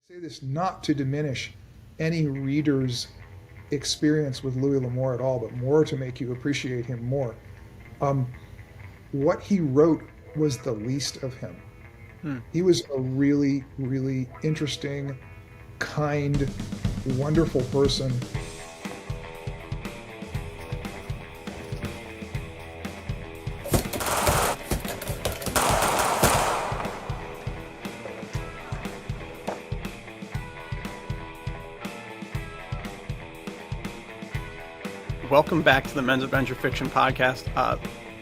Say this not to diminish any reader's experience with Louis L'Amour at all, but more to make you appreciate him more. Um, what he wrote was the least of him. Hmm. He was a really, really interesting, kind, wonderful person. Welcome back to the Men's Adventure Fiction Podcast.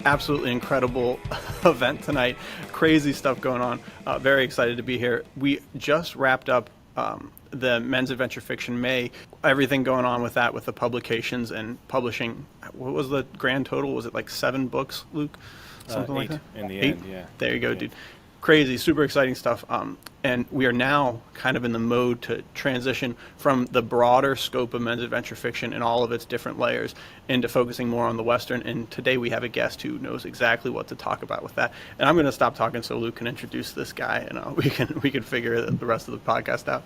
Absolutely incredible event tonight. Crazy stuff going on. Very excited to be here. We just wrapped up the Men's Adventure Fiction May. Everything going on with that, with the publications and publishing. What was the grand total? Was it like 7 books, Luke? Something like eight that? in the 8? end, yeah. There you go, dude. Crazy, super exciting stuff. And we are now kind of in the mode to transition from the broader scope of men's adventure fiction and all of its different layers into focusing more on the Western. And today we have a guest who knows exactly what to talk about with that. And I'm going to stop talking so Luke can introduce this guy, and we can figure the rest of the podcast out.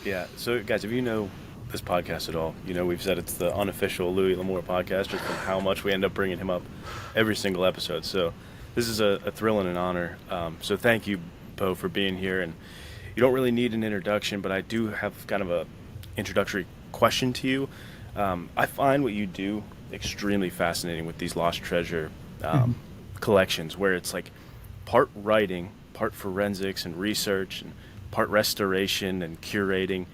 Yeah. So, guys, if you know this podcast at all, you know we've said it's the unofficial Louis L'Amour podcast, just from how much we end up bringing him up every single episode. So this is a thrill and an honor. So thank you, Beau, for being here. And you don't really need an introduction, but I do have kind of a introductory question to you. I find what you do extremely fascinating with these lost treasure collections, where it's like part writing, part forensics and research, and part restoration and curating.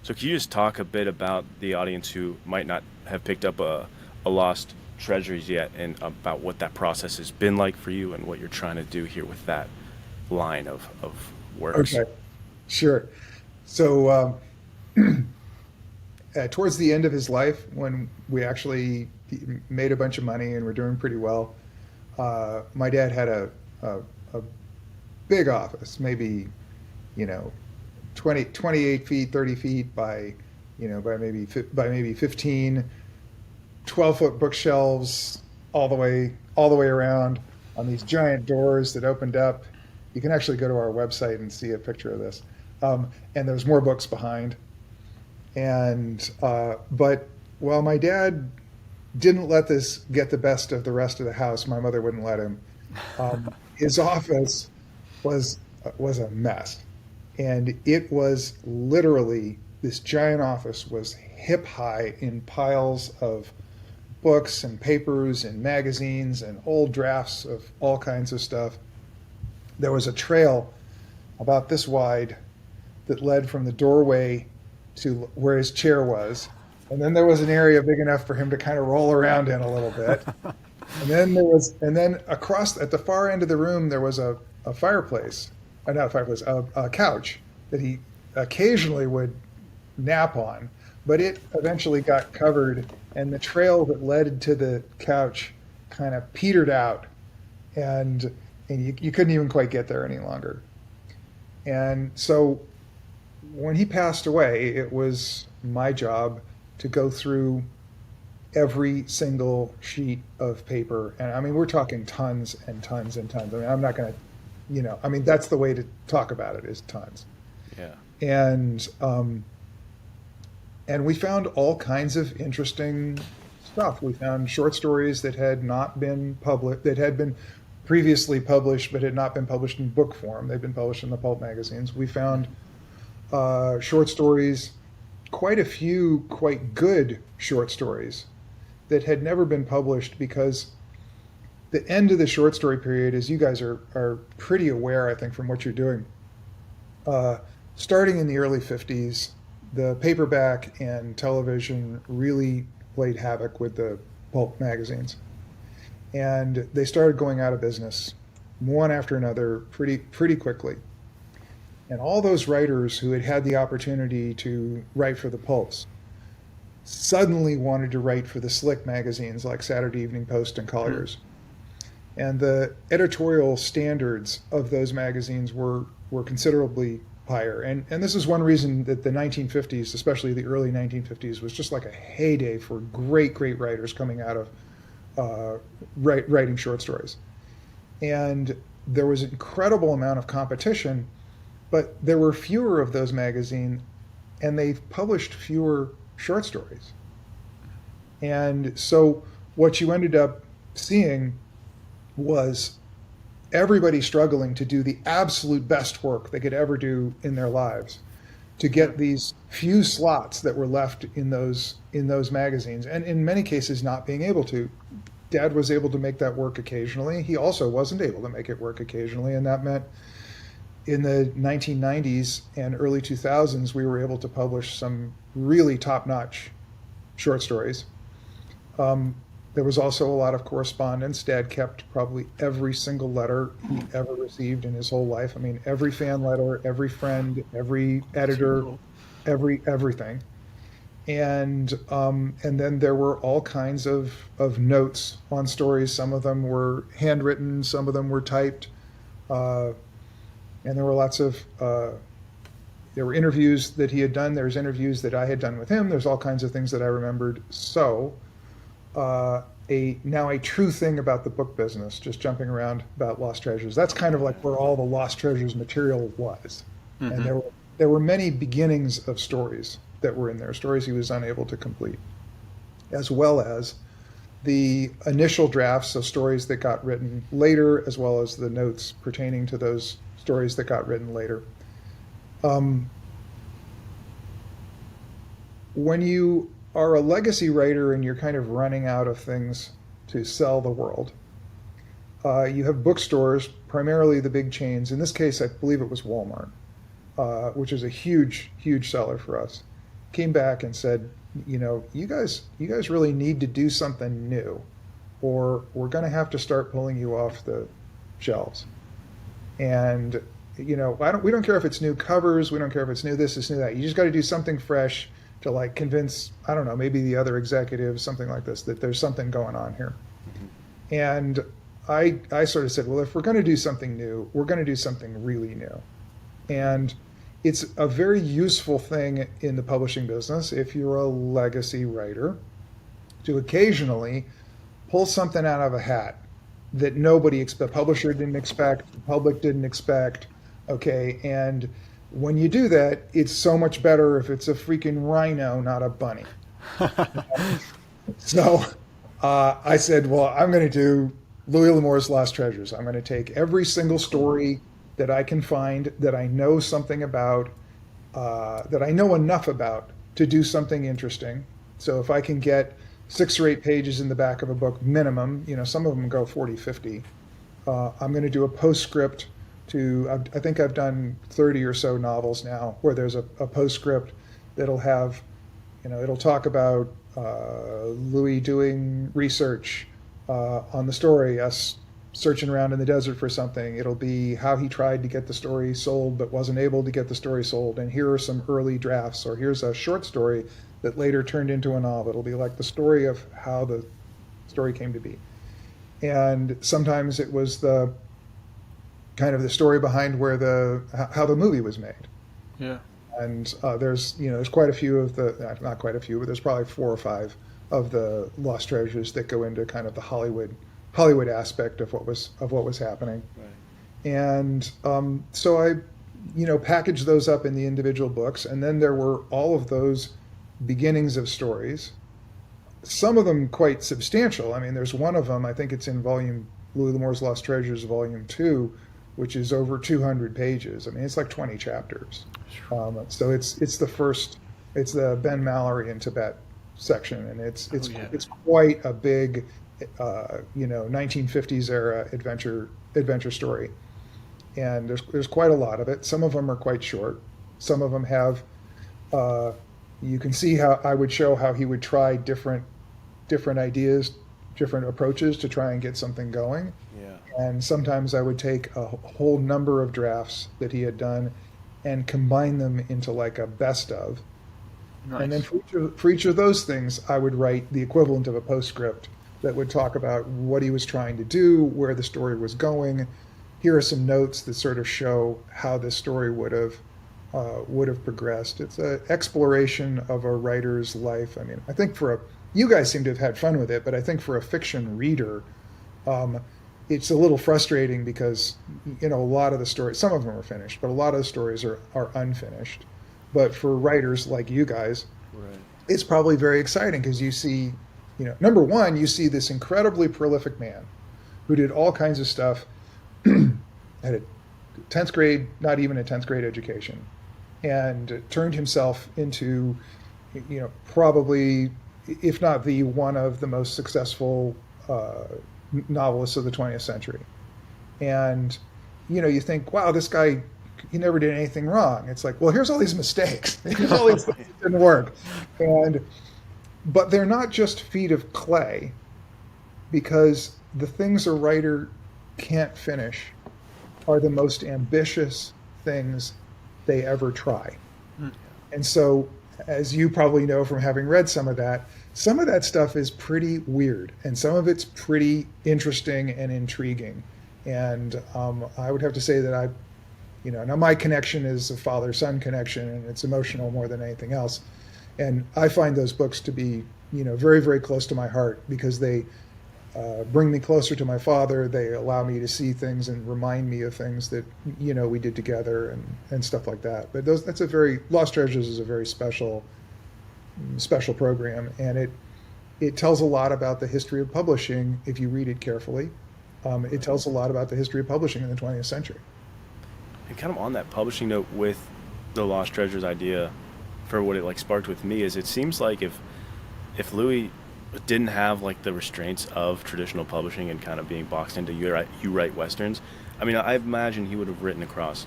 So can you just talk a bit about the audience who might not have picked up a lost treasures yet, and about what that process has been like for you and what you're trying to do here with that line of works? Okay, sure. So towards the end of his life, when we actually made a bunch of money and were doing pretty well, my dad had a big office, maybe 28 feet, 30 feet by maybe 15, 12-foot bookshelves all the way around on these giant doors that opened up. You can actually go to our website and see a picture of this. And there's more books behind. And but while my dad didn't let this get the best of the rest of the house, my mother wouldn't let him. His office was a mess, and it was literally, this giant office was hip high in piles of books and papers and magazines and old drafts of all kinds of stuff. There was a trail about this wide that led from the doorway to where his chair was. And then there was an area big enough for him to kind of roll around in a little bit. And then across at the far end of the room, there was a fireplace, not a fireplace, a couch that he occasionally would nap on, but it eventually got covered, and the trail that led to the couch kind of petered out, and you couldn't even quite get there any longer. And so when he passed away, it was my job to go through every single sheet of paper. And I mean, we're talking tons and tons and tons. I mean, I'm not going to, that's the way to talk about it, is tons. Yeah. And we found all kinds of interesting stuff. We found short stories that had not been published, that had been previously published but had not been published in book form. They'd been published in the pulp magazines. We found short stories, quite a few quite good short stories that had never been published, because the end of the short story period, as you guys are pretty aware, I think, from what you're doing, starting in the early 50s, the paperback and television really played havoc with the pulp magazines. And they started going out of business, one after another, pretty quickly. And all those writers who had had the opportunity to write for the pulps suddenly wanted to write for the slick magazines like Saturday Evening Post and Collier's. And the editorial standards of those magazines were considerably higher. And this is one reason that the 1950s, especially the early 1950s, was just like a heyday for great writers coming out of writing short stories. And there was an incredible amount of competition but there were fewer of those magazines, and they published fewer short stories. And so what you ended up seeing was everybody struggling to do the absolute best work they could ever do in their lives, to get these few slots that were left in those magazines, and in many cases not being able to. Dad was able to make that work occasionally. He also wasn't able to make it work occasionally, and that meant in the 1990s and early 2000s we were able to publish some really top-notch short stories. There was also a lot of correspondence. Dad kept probably every single letter he ever received in his whole life. I mean, every fan letter, every friend, every editor, everything. And then there were all kinds of notes on stories. Some of them were handwritten, some of them were typed, and there were lots of there were interviews that he had done. There's interviews that I had done with him. There's all kinds of things that I remembered. So now a true thing about the book business, just jumping around about Lost Treasures. That's kind of like where all the Lost Treasures material was. Mm-hmm. And there were many beginnings of stories that were in there, stories he was unable to complete, as well as the initial drafts of stories that got written later, as well as the notes pertaining to those stories that got written later. When you are a legacy writer and you're kind of running out of things to sell the world, you have bookstores, primarily the big chains. In this case, I believe it was Walmart, which is a huge, huge seller for us, came back and said, you guys really need to do something new, or we're going to have to start pulling you off the shelves. And we don't care if it's new covers, we don't care if it's new this, it's new that. You just got to do something fresh to like convince, I don't know, maybe the other executives, something like this, that there's something going on here. Mm-hmm. And I sort of said, well, if we're going to do something new, we're going to do something really new. And it's a very useful thing in the publishing business, if you're a legacy writer, to occasionally pull something out of a hat that the publisher didn't expect, the public didn't expect, okay? And when you do that, it's so much better if it's a freaking rhino, not a bunny. So I said, well, I'm going to do Louis L'Amour's Lost Treasures. I'm going to take every single story that I can find, that I know something about, that I know enough about to do something interesting. So if I can get 6 or 8 pages in the back of a book minimum, some of them go 40, 50, I'm going to do a postscript to, I think I've done 30 or so novels now where there's a postscript that'll have, it'll talk about Louis doing research on the story, us searching around in the desert for something. It'll be how he tried to get the story sold but wasn't able to get the story sold, and here are some early drafts, or here's a short story that later turned into a novel. It'll be like the story of how the story came to be. And sometimes it was the kind of the story behind how the movie was made. Yeah. And there's quite a few of not quite a few, but there's probably 4 or 5 of the Lost Treasures that go into kind of the Hollywood aspect of what was happening. Right. And so I packaged those up in the individual books, and then there were all of those beginnings of stories, some of them quite substantial. I mean, there's one of them, I think it's in Louis L'Amour's Lost Treasures Volume 2, which is over 200 pages. I mean, it's like 20 chapters. So it's the Ben Mallory in Tibet section, and it's quite a big 1950s era adventure story. And there's quite a lot of it. Some of them are quite short. Some of them have you can see how I would show how he would try different ideas, different approaches to try and get something going. Yeah. And sometimes I would take a whole number of drafts that he had done and combine them into like a best of. Nice. And then for each of those things, I would write the equivalent of a postscript that would talk about what he was trying to do, where the story was going. Here are some notes that sort of show how this story would have progressed. It's an exploration of a writer's life. I mean, I think you guys seem to have had fun with it, but I think for a fiction reader, it's a little frustrating because, a lot of the stories, some of them are finished, but a lot of the stories are unfinished. But for writers like you guys, Right. it's probably very exciting because you see, number one, you see this incredibly prolific man who did all kinds of stuff at a 10th grade, not even a 10th grade education, and turned himself into, probably, if not the one of the most successful novelists of the 20th century. And, you think, wow, this guy, he never did anything wrong. It's like, well, here's all these mistakes. Here's all these things that didn't work. But they're not just feet of clay, because the things a writer can't finish are the most ambitious things they ever try. And so, as you probably know from having read some of that stuff is pretty weird, and some of it's pretty interesting and intriguing. And I would have to say that now my connection is a father-son connection, and it's emotional more than anything else. And I find those books to be, very, very close to my heart, because they bring me closer to my father. They allow me to see things and remind me of things that, we did together and stuff like that. But Lost Treasures is a very special program, and it tells a lot about the history of publishing if you read it carefully. It tells a lot about the history of publishing in the 20th century. And kind of on that publishing note with the Lost Treasures idea, for what it sparked with me, is it seems like if Louis didn't have the restraints of traditional publishing and kind of being boxed into you write Westerns, I mean, I imagine he would have written across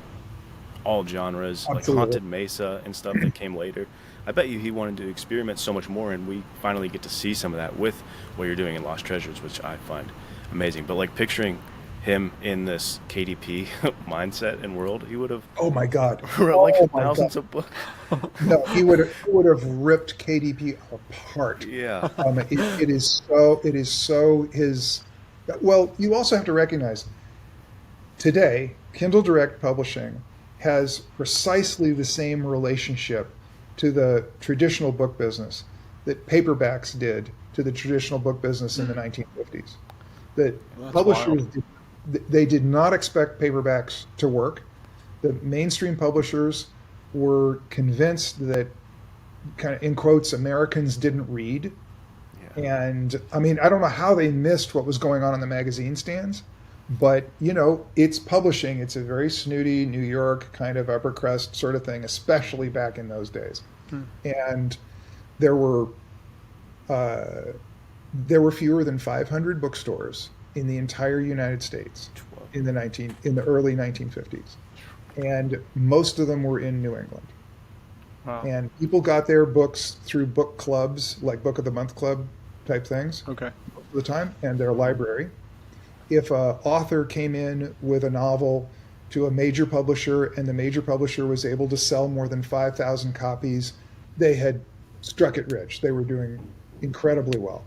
all genres, Absolutely. Haunted Mesa and stuff that came later. I bet you he wanted to experiment so much more, and we finally get to see some of that with what you're doing in Lost Treasures, which I find amazing. But picturing him in this KDP mindset and world, he would have Oh my God! wrote Oh my thousands God. of books. No, he would have ripped KDP apart. Yeah. It is so his. Well, you also have to recognize today, Kindle Direct Publishing has precisely the same relationship to the traditional book business that paperbacks did to the traditional book business in the 1950s. That That's publishers wild. they did not expect paperbacks to work. The mainstream publishers were convinced that, kind of in quotes, Americans didn't read. Yeah. And I mean, I don't know how they missed what was going on in the magazine stands, but it's publishing. It's a very snooty New York kind of upper crust sort of thing, especially back in those days. And there were fewer than 500 bookstores in the entire United States in the early 1950s, and most of them were in New England. Wow. And people got their books through book clubs, like Book of the Month Club type things, Okay. most of the time, and their library. If an author came in with a novel to a major publisher, and the major publisher was able to sell more than 5,000 copies, they had struck it rich. They were doing incredibly well.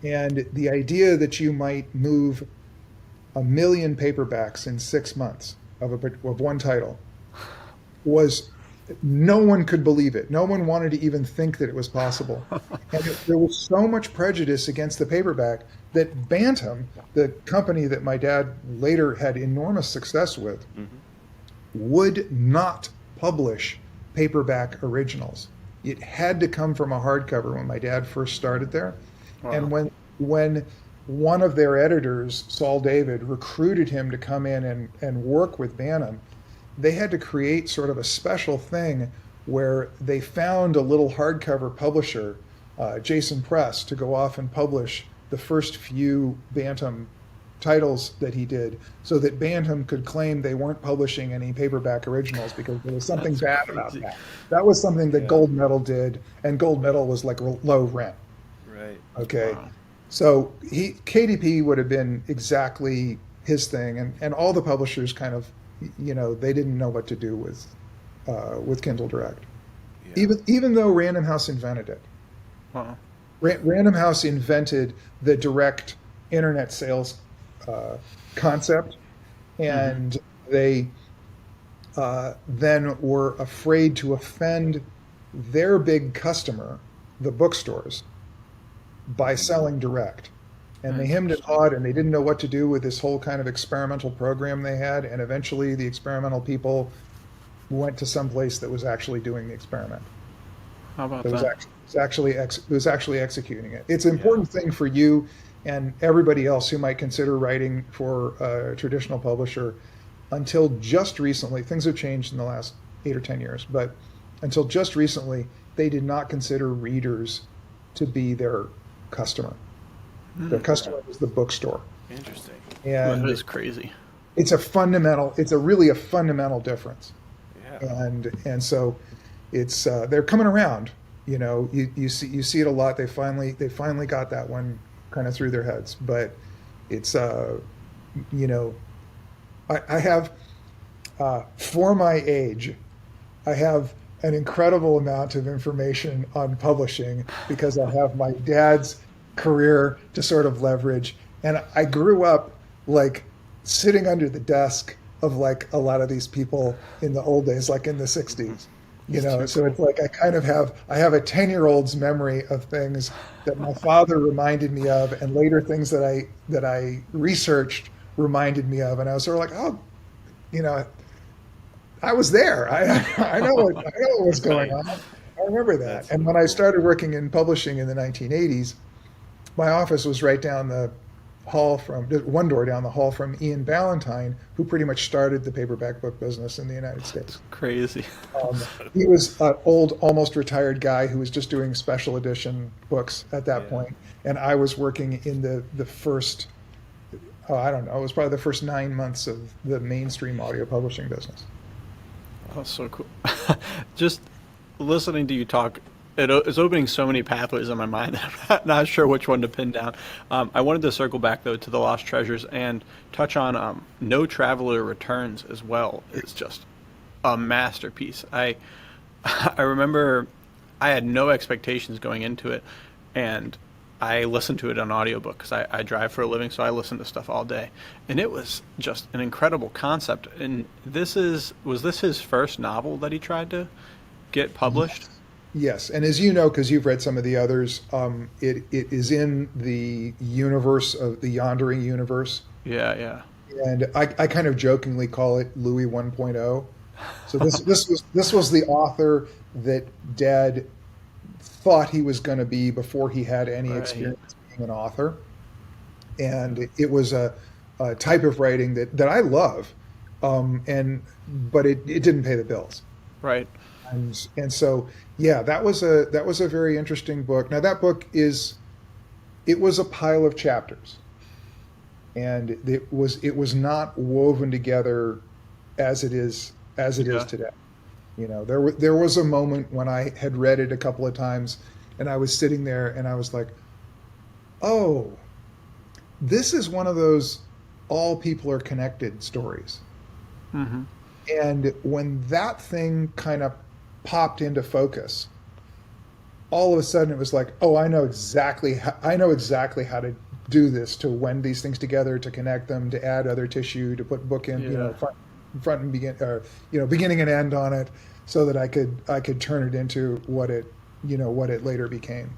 And the idea that you might move 1 million paperbacks in 6 months of one title was, no one could believe it. No one wanted to even think that it was possible. And there was so much prejudice against the paperback that Bantam, the company that my dad later had enormous success with, would not publish paperback originals. It had to come from a hardcover when my dad first started there. Wow. And when one of their editors, Saul David, recruited him to come in and work with Bantam, they had to create sort of a special thing where they found a little hardcover publisher, Jason Press, to go off and publish the first few Bantam titles that he did, so that Bantam could claim they weren't publishing any paperback originals because there was something bad about that. That was something that Gold Medal did, and Gold Medal was like low rent. Right. Okay. Wow. So KDP would have been exactly his thing, and all the publishers kind of, they didn't know what to do with Kindle Direct. Yeah. Even though Random House invented it. Wow. Random House invented the direct internet sales concept, and they then were afraid to offend their big customer, the bookstores, by selling direct. and they hemmed and hawed, and they didn't know what to do with this whole kind of experimental program they had. And eventually, the experimental people went to some place that was actually doing the experiment. How about It was that? actually executing it. It's an important thing for you and everybody else who might consider writing for a traditional publisher. Until just recently, things have changed in the last 8 or 10 years, but until just recently, they did not consider readers to be their customer. Their customer was the bookstore. Interesting. And That is crazy. it's really a fundamental difference. Yeah. And so it's they're coming around. You see it a lot. They finally got that one kind of through their heads. But it's I have for my age, I have an incredible amount of information on publishing because I have my dad's career to sort of leverage, and I grew up like sitting under the desk of like a lot of these people in the old days, like in the 60s. So it's like I have a 10-year-old's memory of things that my father reminded me of, and later things that I researched reminded me of, and I was sort of like, oh, I was there. I know what was going on. I remember that. That's And when I started working in publishing in the 1980s, my office was right down the hall one door down the hall from Ian Ballantine, who pretty much started the paperback book business in the United States. Crazy. He was an old, almost retired guy who was just doing special edition books at that point. And I was working in the first, I don't know, it was probably the first 9 months of the mainstream audio publishing business. Oh, so cool. Just listening to you talk, it's opening so many pathways in my mind that I'm not sure which one to pin down. I wanted to circle back, though, to the Lost Treasures and touch on No Traveler Returns as well. It's just a masterpiece. I remember I had no expectations going into it, and I listened to it on audiobook because I drive for a living, so I listen to stuff all day. And it was just an incredible concept. And was this his first novel that he tried to get published? Yes, and as you know, because you've read some of the others, it is in the universe of the Yondering universe. Yeah. And I kind of jokingly call it Louis 1.0. So this was the author that Dad thought he was going to be before he had any experience being an author. And it was a type of writing that I love, but it didn't pay the bills. Right. And so, yeah, that was a very interesting book. Now that book was a pile of chapters, and it was not woven together as it is today. There was a moment when I had read it a couple of times, and I was sitting there and I was like, oh, this is one of those all people are connected stories. Mm-hmm. And when that thing kind of popped into focus, all of a sudden it was like, oh, I know exactly how to do this, to wend these things together, to connect them, to add other tissue, to put book in, front and beginning and end on it, so that I could turn it into what it later became.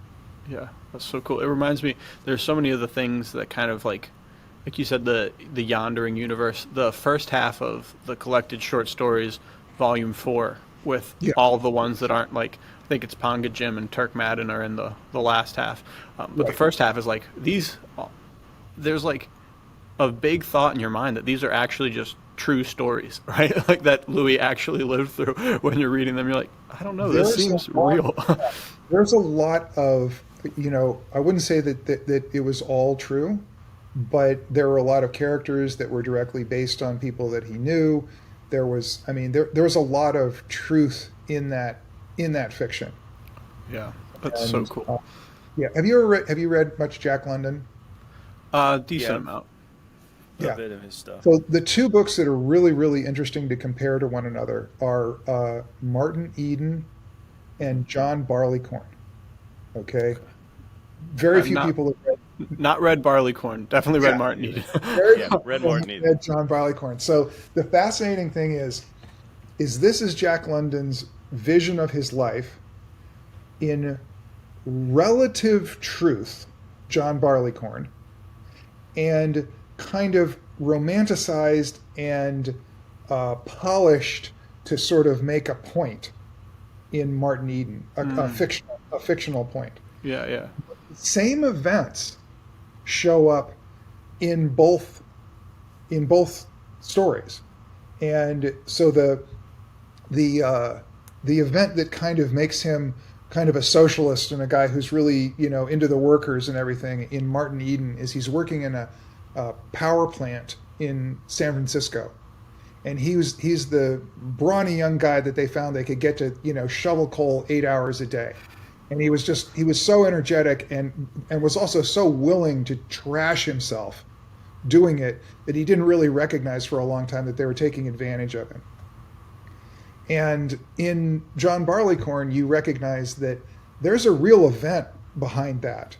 Yeah, that's so cool. It reminds me, there's so many of the things that kind of like you said, the Yondering universe, the first half of the collected short stories, volume 4, with all the ones that aren't like, I think it's Ponga Jim and Turk Madden are in the last half. But the first half is like there's like a big thought in your mind that these are actually just true stories, right? Like that Louis actually lived through. When you're reading them, you're like, I don't know, this seems real. There's a lot of, I wouldn't say that it was all true, but there were a lot of characters that were directly based on people that he knew. There was a lot of truth in that fiction. Yeah, that's so cool. Have you read much Jack London? Decent amount. A bit of his stuff. So the two books that are really, really interesting to compare to one another are Martin Eden and John Barleycorn. Okay? Very few people have read. Not read Barleycorn. Definitely read Martin Eden. Read Martin Eden. Read John Barleycorn. So the fascinating thing is this is Jack London's vision of his life. In relative truth, John Barleycorn, and kind of romanticized and polished to sort of make a point in Martin Eden, a fictional point. Yeah, yeah. Same events show up in both stories, and so the event that kind of makes him kind of a socialist and a guy who's really into the workers and everything in Martin Eden is he's working in a power plant in San Francisco, and he's the brawny young guy that they found they could get to shovel coal 8 hours a day. And he was so energetic and was also so willing to trash himself doing it that he didn't really recognize for a long time that they were taking advantage of him. And in John Barleycorn, you recognize that there's a real event behind that.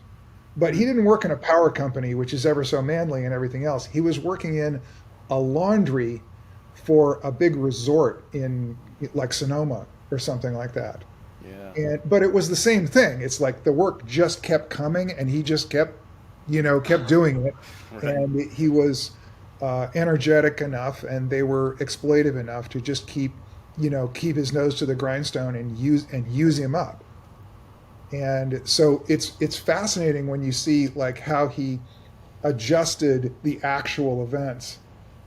But he didn't work in a power company, which is ever so manly and everything else. He was working in a laundry for a big resort in like Sonoma or something like that. Yeah. But it was the same thing. It's like the work just kept coming, and he just kept doing it. Right. And he was energetic enough, and they were exploitive enough to just keep his nose to the grindstone and use him up. And so it's fascinating when you see like how he adjusted the actual events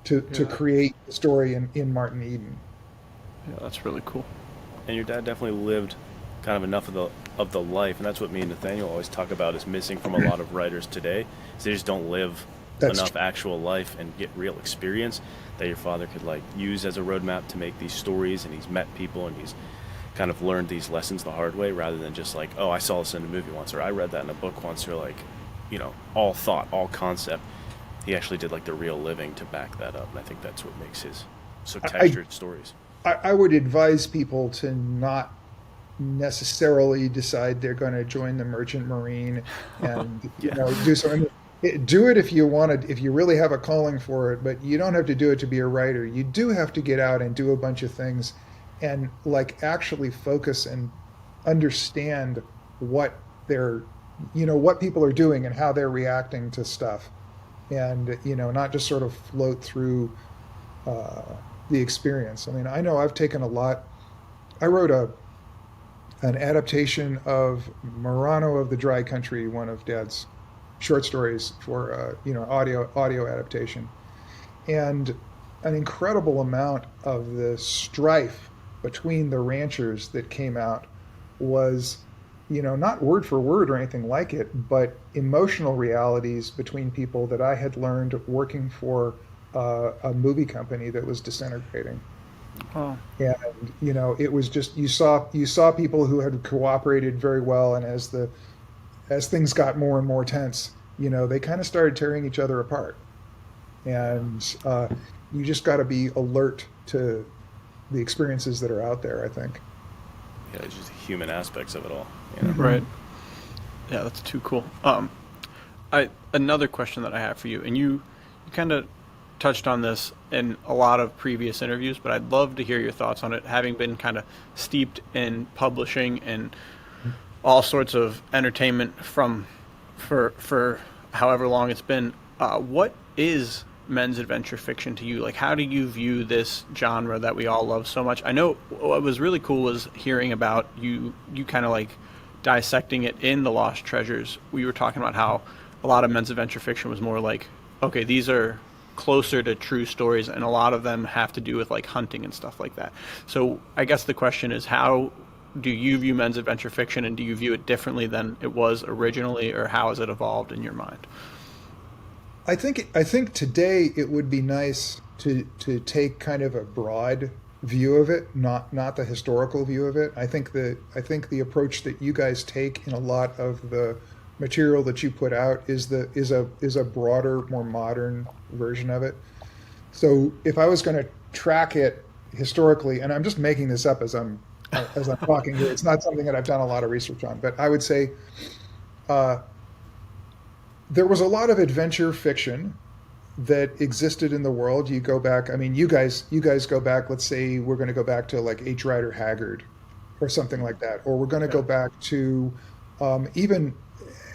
to create the story in Martin Eden. Yeah, that's really cool. And your dad definitely lived kind of enough of the life, and that's what me and Nathaniel always talk about is missing from a lot of writers today. Is they just don't live enough actual life and get real experience that your father could like use as a roadmap to make these stories, and he's met people and he's kind of learned these lessons the hard way rather than just like, oh, I saw this in a movie once or I read that in a book once, or like, all thought, all concept. He actually did like the real living to back that up, and I think that's what makes his so textured stories. I would advise people to not necessarily decide they're going to join the Merchant Marine and do something. Do it if you want to, if you really have a calling for it, but you don't have to do it to be a writer. You do have to get out and do a bunch of things and like actually focus and understand what they're, what people are doing and how they're reacting to stuff, and not just sort of float through the experience. I mean, I know I've taken a lot. I wrote an adaptation of Murano of the Dry Country, one of Dad's short stories, for audio adaptation, and an incredible amount of the strife between the ranchers that came out was not word for word or anything like it, but emotional realities between people that I had learned working for a movie company that was disintegrating. Oh. And it was just you saw people who had cooperated very well, and as things got more and more tense, they kind of started tearing each other apart. And you just got to be alert to the experiences that are out there, I think. Yeah, it's just the human aspects of it all. Right. Yeah, that's too cool. Another question that I have for you, and you kind of touched on this in a lot of previous interviews, but I'd love to hear your thoughts on it, having been kind of steeped in publishing and all sorts of entertainment for however long it's been. What is men's adventure fiction to you? Like, how do you view this genre that we all love so much? I know what was really cool was hearing about you kind of like dissecting it in The Lost Treasures. We were talking about how a lot of men's adventure fiction was more like, okay, these are closer to true stories, and a lot of them have to do with like hunting and stuff like that. So I guess the question is, how do you view men's adventure fiction, and do you view it differently than it was originally, or how has it evolved in your mind? I think today it would be nice to take kind of a broad view of it, not the historical view of it. I think the approach that you guys take in a lot of the material that you put out is a broader, more modern version of it. So if I was going to track it historically, and I'm just making this up as I'm talking here, it's not something that I've done a lot of research on, but I would say there was a lot of adventure fiction that existed in the world. You go back, I mean, you guys go back, let's say we're going to go back to like H. Rider Haggard or something like that, or we're going to go back to even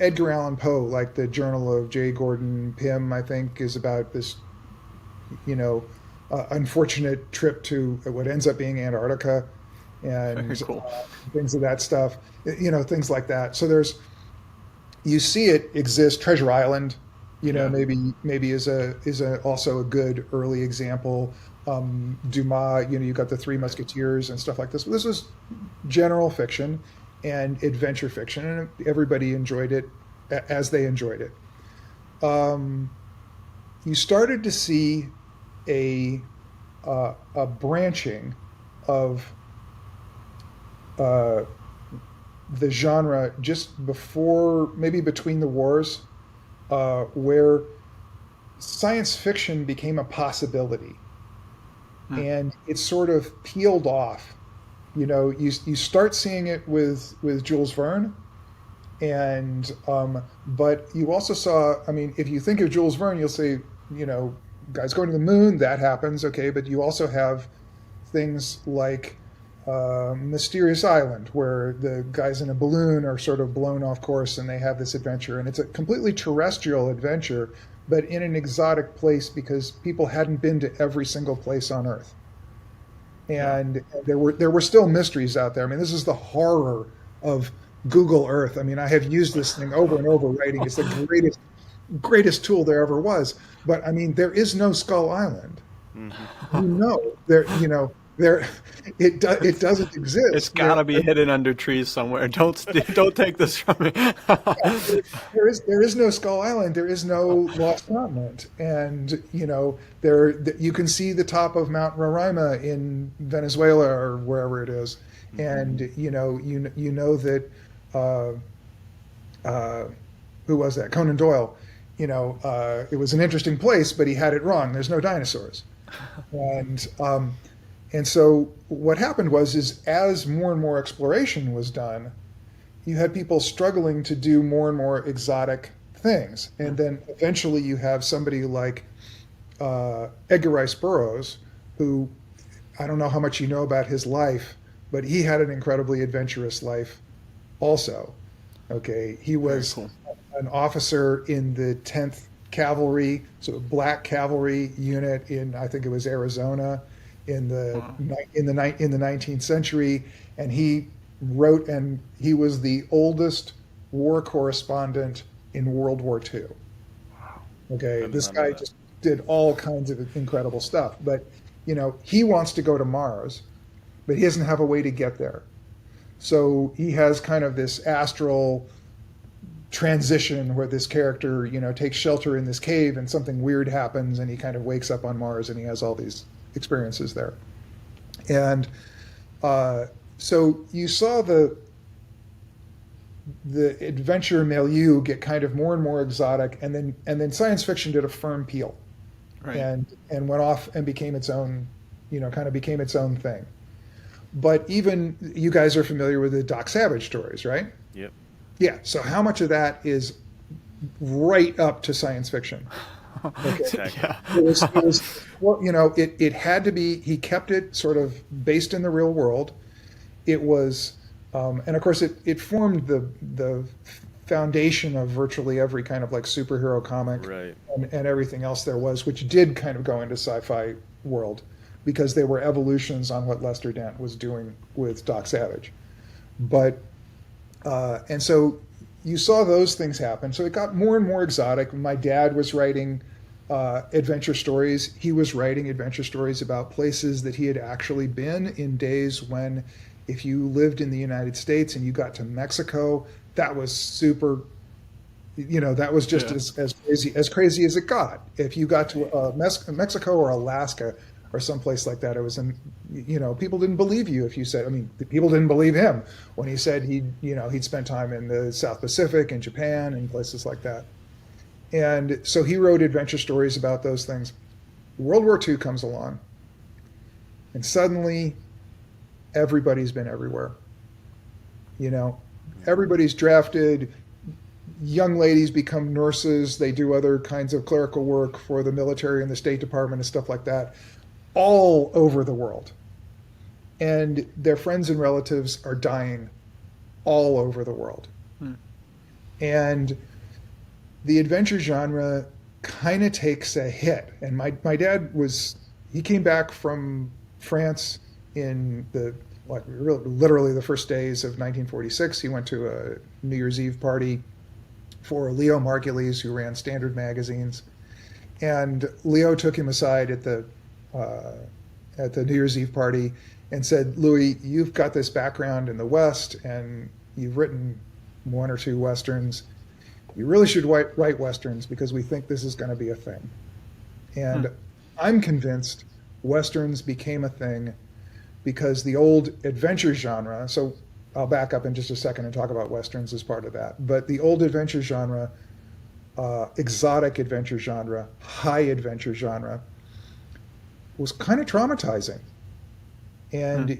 Edgar Allan Poe, like the Journal of J. Gordon Pym, I think, is about this, unfortunate trip to what ends up being Antarctica, and Very cool. things of that stuff, things like that. So you see it exist. Treasure Island, Yeah. maybe is also a good early example. Dumas, you got the Three Musketeers and stuff like this. This was general fiction and adventure fiction, and everybody enjoyed it as they enjoyed it. You started to see a branching of the genre just before, maybe between the wars, where science fiction became a possibility, and it sort of peeled off. You start seeing it with Jules Verne, and but you also saw. I mean, if you think of Jules Verne, you'll say, guys going to the moon, that happens, okay, but you also have things like Mysterious Island, where the guys in a balloon are sort of blown off course and they have this adventure, and it's a completely terrestrial adventure, but in an exotic place because people hadn't been to every single place on Earth. And there were still mysteries out there. I mean, this is the horror of Google Earth. I mean, I have used this thing over and over writing. It's the greatest tool there ever was. But I mean, there is no Skull Island. Mm-hmm. It doesn't exist. It's got to be hidden under trees somewhere. Don't take this from me. There is no Skull Island. There is no Lost Continent, and you can see the top of Mount Roraima in Venezuela or wherever it is, and you know that who was that? Conan Doyle. It was an interesting place, but he had it wrong. There's no dinosaurs, and so what happened is as more and more exploration was done, you had people struggling to do more and more exotic things. And then eventually you have somebody like Edgar Rice Burroughs, who, I don't know how much you know about his life, but he had an incredibly adventurous life also. Okay, he was an officer in the 10th Cavalry, so a black cavalry unit in, I think it was Arizona, in the 19th century, and he wrote, and he was the oldest war correspondent in World War II. Wow. Okay, this guy just did all kinds of incredible stuff, but he wants to go to Mars, but he doesn't have a way to get there. So he has kind of this astral transition where this character, takes shelter in this cave and something weird happens and he kind of wakes up on Mars and he has all these experiences there. And so you saw the adventure milieu get kind of more and more exotic, and then science fiction did a firm peel, right, and went off and became its own, became its own thing. But even you guys are familiar with the Doc Savage stories, right? Yep. Yeah. So how much of that is right up to science fiction? Okay. Exactly. Yeah. It had to be. He kept it sort of based in the real world. It was, and of course, it formed the foundation of virtually every kind of like superhero comic, Right. and everything else there was, which did kind of go into sci-fi world because they were evolutions on what Lester Dent was doing with Doc Savage. But and so you saw those things happen. So it got more and more exotic. My dad was writing adventure stories. He was writing adventure stories about places that he had actually been in days when, if you lived in the United States and you got to Mexico, that was super, that was just as crazy as it got. If you got to Mexico or Alaska or someplace like that, it was, people didn't believe you if you said, people didn't believe him when he said he'd spent time in the South Pacific and Japan and places like that. And so he wrote adventure stories about those things. World War II comes along, and suddenly everybody's been everywhere. Everybody's drafted. Young ladies become nurses. They do other kinds of clerical work for the military and the State Department and stuff like that, all over the world. And their friends and relatives are dying all over the world. And the adventure genre kind of takes a hit. And my dad he came back from France in literally the first days of 1946. He went to a New Year's Eve party for Leo Margulies, who ran Standard magazines. And Leo took him aside at the New Year's Eve party and said, "Louis, you've got this background in the West, and you've written one or two Westerns. You really should write Westerns because we think this is going to be a thing." And I'm convinced Westerns became a thing because the old adventure genre, so I'll back up in just a second and talk about Westerns as part of that, but the old adventure genre, exotic adventure genre, high adventure genre, was kind of traumatizing. And,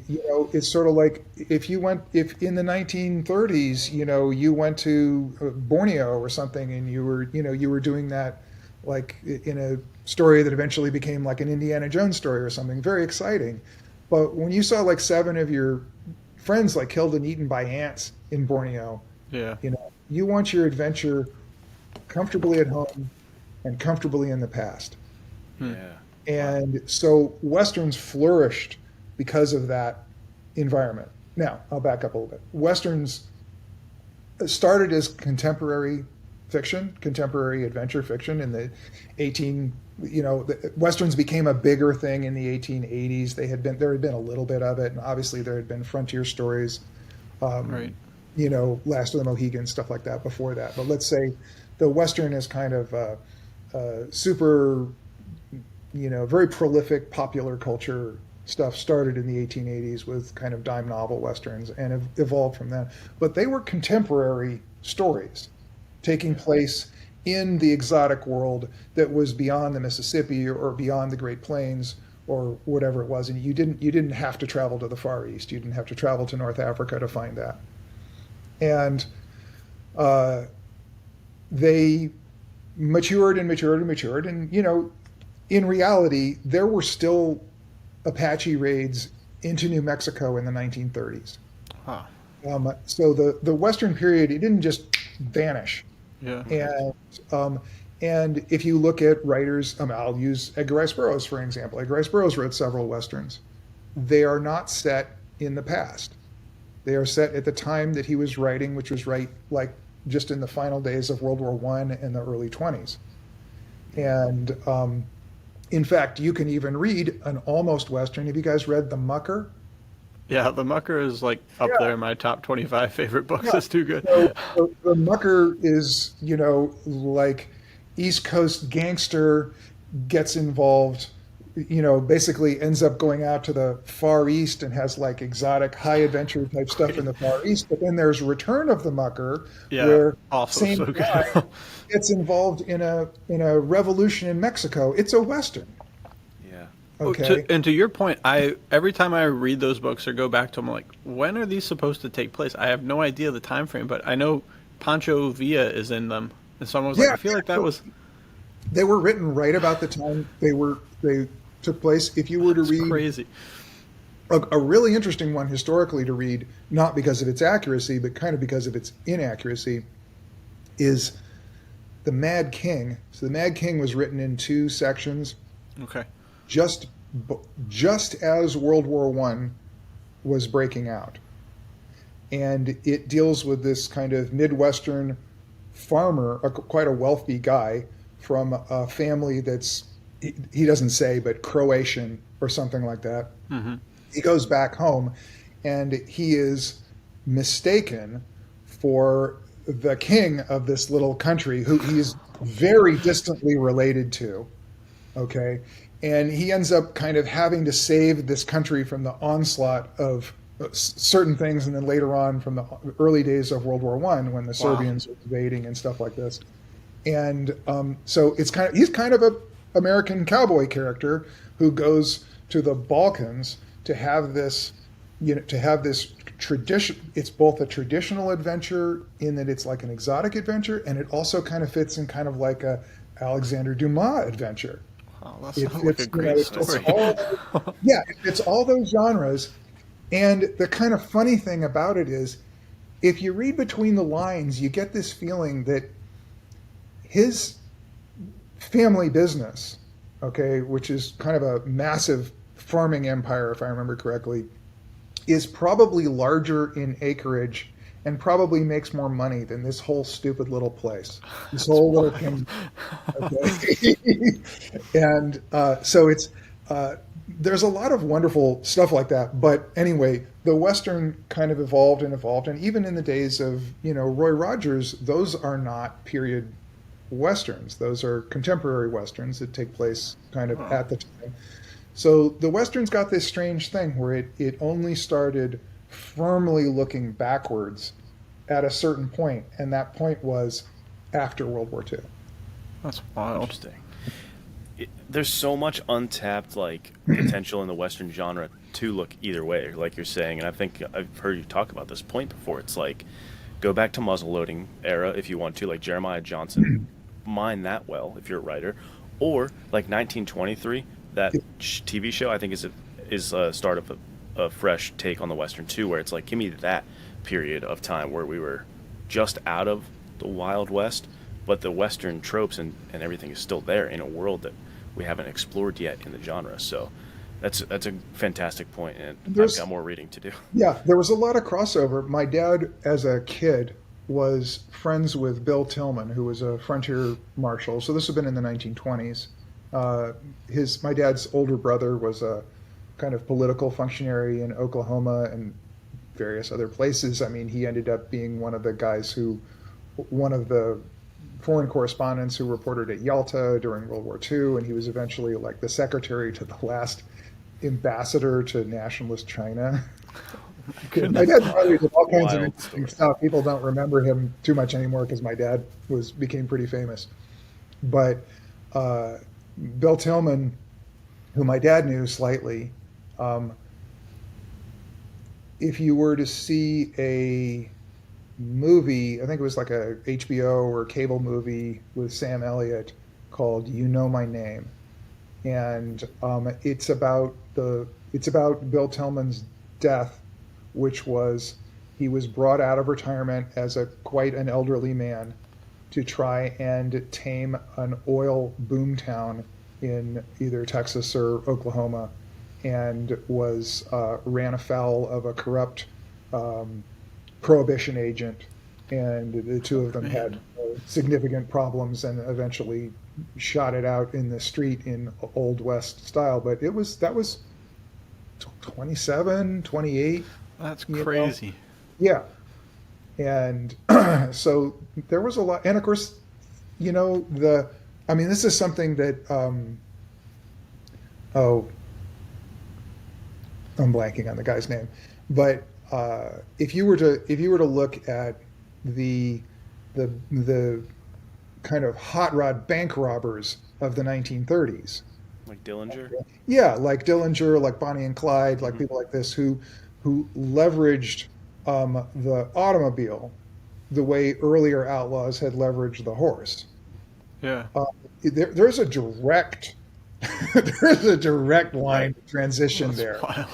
it's sort of like if in the 1930s, you went to Borneo or something and you were doing that like in a story that eventually became like an Indiana Jones story or something very exciting. But when you saw like 7 of your friends like killed and eaten by ants in Borneo, you want your adventure comfortably at home and comfortably in the past. Yeah. And so Westerns flourished because of that environment. Now, I'll back up a little bit. Westerns started as contemporary fiction, contemporary adventure fiction in the Westerns became a bigger thing in the 1880s. There had been a little bit of it, and obviously there had been frontier stories, Right. Last of the Mohegans, stuff like that before that. But let's say the Western is kind of super, very prolific popular culture stuff started in the 1880s with kind of dime novel Westerns and have evolved from that. But they were contemporary stories taking place in the exotic world that was beyond the Mississippi or beyond the Great Plains or whatever it was. And you didn't have to travel to the Far East. You didn't have to travel to North Africa to find that. And they matured and matured and matured. And, in reality, there were still Apache raids into New Mexico in the 1930s. Huh. So the Western period, it didn't just vanish. Yeah. And if you look at writers, I'll use Edgar Rice Burroughs for example. Edgar Rice Burroughs wrote several Westerns. They are not set in the past. They are set at the time that he was writing, which was like just in the final days of World War I and the early 20s. And in fact, you can even read an almost Western. Have you guys read The Mucker? Yeah, The Mucker is like up there in my top 25 favorite books. Yeah. It's too good. So The Mucker is, like East Coast gangster gets involved, basically ends up going out to the Far East and has like exotic high adventure type stuff in the Far East. But then there's Return of the Mucker, where also same so guy good. gets involved in a revolution in Mexico. It's a Western. Yeah. Okay. And to your point, every time I read those books or go back to them, I'm like, when are these supposed to take place? I have no idea the time frame, but I know Pancho Villa is in them, and someone was like, I feel like that was. They were written right about the time they took place. If you were to read crazy. A really interesting one historically to read, not because of its accuracy, but kind of because of its inaccuracy, is The Mad King. So The Mad King was written in 2 sections. Okay. Just as World War I was breaking out. And it deals with this kind of Midwestern farmer, quite a wealthy guy from a family that's, he doesn't say, but Croatian or something like that. Mm-hmm. He goes back home and he is mistaken for the king of this little country who he's very distantly related to. Okay. And he ends up kind of having to save this country from the onslaught of certain things, and then later on from the early days of World War I when the Serbians were invading and stuff like this. And so he's kind of a American cowboy character who goes to the Balkans to have this, tradition. It's both a traditional adventure in that it's like an exotic adventure, and it also kind of fits in kind of like a Alexander Dumas adventure. Oh, that sounds like a great story. It's all those genres. And the kind of funny thing about it is if you read between the lines, you get this feeling that his family business, okay, which is kind of a massive farming empire, if I remember correctly, is probably larger in acreage and probably makes more money than this whole stupid little place, this whole little kingdom. Okay? And so there's a lot of wonderful stuff like that. But anyway, the Western kind of evolved and evolved. And even in the days of, Roy Rogers, those are not period Westerns. Those are contemporary Westerns that take place kind of at the time. So the Westerns got this strange thing where it only started firmly looking backwards at a certain point, and that point was after World War II. That's wild. Interesting. There's so much untapped potential in the Western genre to look either way, like you're saying, and I think I've heard you talk about this point before. It's like go back to muzzleloading era if you want to, like Jeremiah Johnson, mine that well if you're a writer, or like 1923. That TV show, I think, is a start of a fresh take on the Western too, where it's like, give me that period of time where we were just out of the Wild West, but the Western tropes and everything is still there in a world that we haven't explored yet in the genre. So that's a fantastic point, and I've got more reading to do. Yeah, there was a lot of crossover. My dad, as a kid, was friends with Bill Tillman, who was a frontier marshal. So this had been in the 1920s. My dad's older brother was a kind of political functionary in Oklahoma and various other places. I mean, he ended up being one of the foreign correspondents who reported at Yalta during World War II, and he was eventually like the secretary to the last ambassador to nationalist China. My dad probably did all kinds of interesting stuff. People don't remember him too much anymore because my dad became pretty famous. But Bill Tillman, who my dad knew slightly, if you were to see a movie, I think it was like a HBO or cable movie with Sam Elliott called "You Know My Name," and it's about Bill Tillman's death, which was he was brought out of retirement as quite an elderly man to try and tame an oil boomtown in either Texas or Oklahoma, and ran afoul of a corrupt prohibition agent, and the two of them had significant problems and eventually shot it out in the street in Old West style. But that was 27, 28. That's crazy. Yeah. And so there was a lot, and of course, this is something that, I'm blanking on the guy's name, but if you were to look at the kind of hot rod bank robbers of the 1930s, like Dillinger, like Dillinger, like Bonnie and Clyde, like people like this who leveraged the automobile the way earlier outlaws had leveraged the horse. Yeah. There's a direct line transition there. Wild.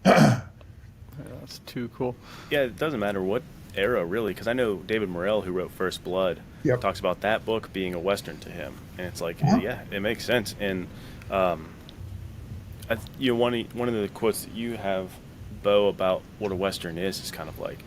That's too cool. Yeah, it doesn't matter what era really, because I know David Morrell, who wrote First Blood, talks about that book being a Western to him, and it's like, yeah, it makes sense. And one of the quotes that you have, Beau, about what a Western is kind of like,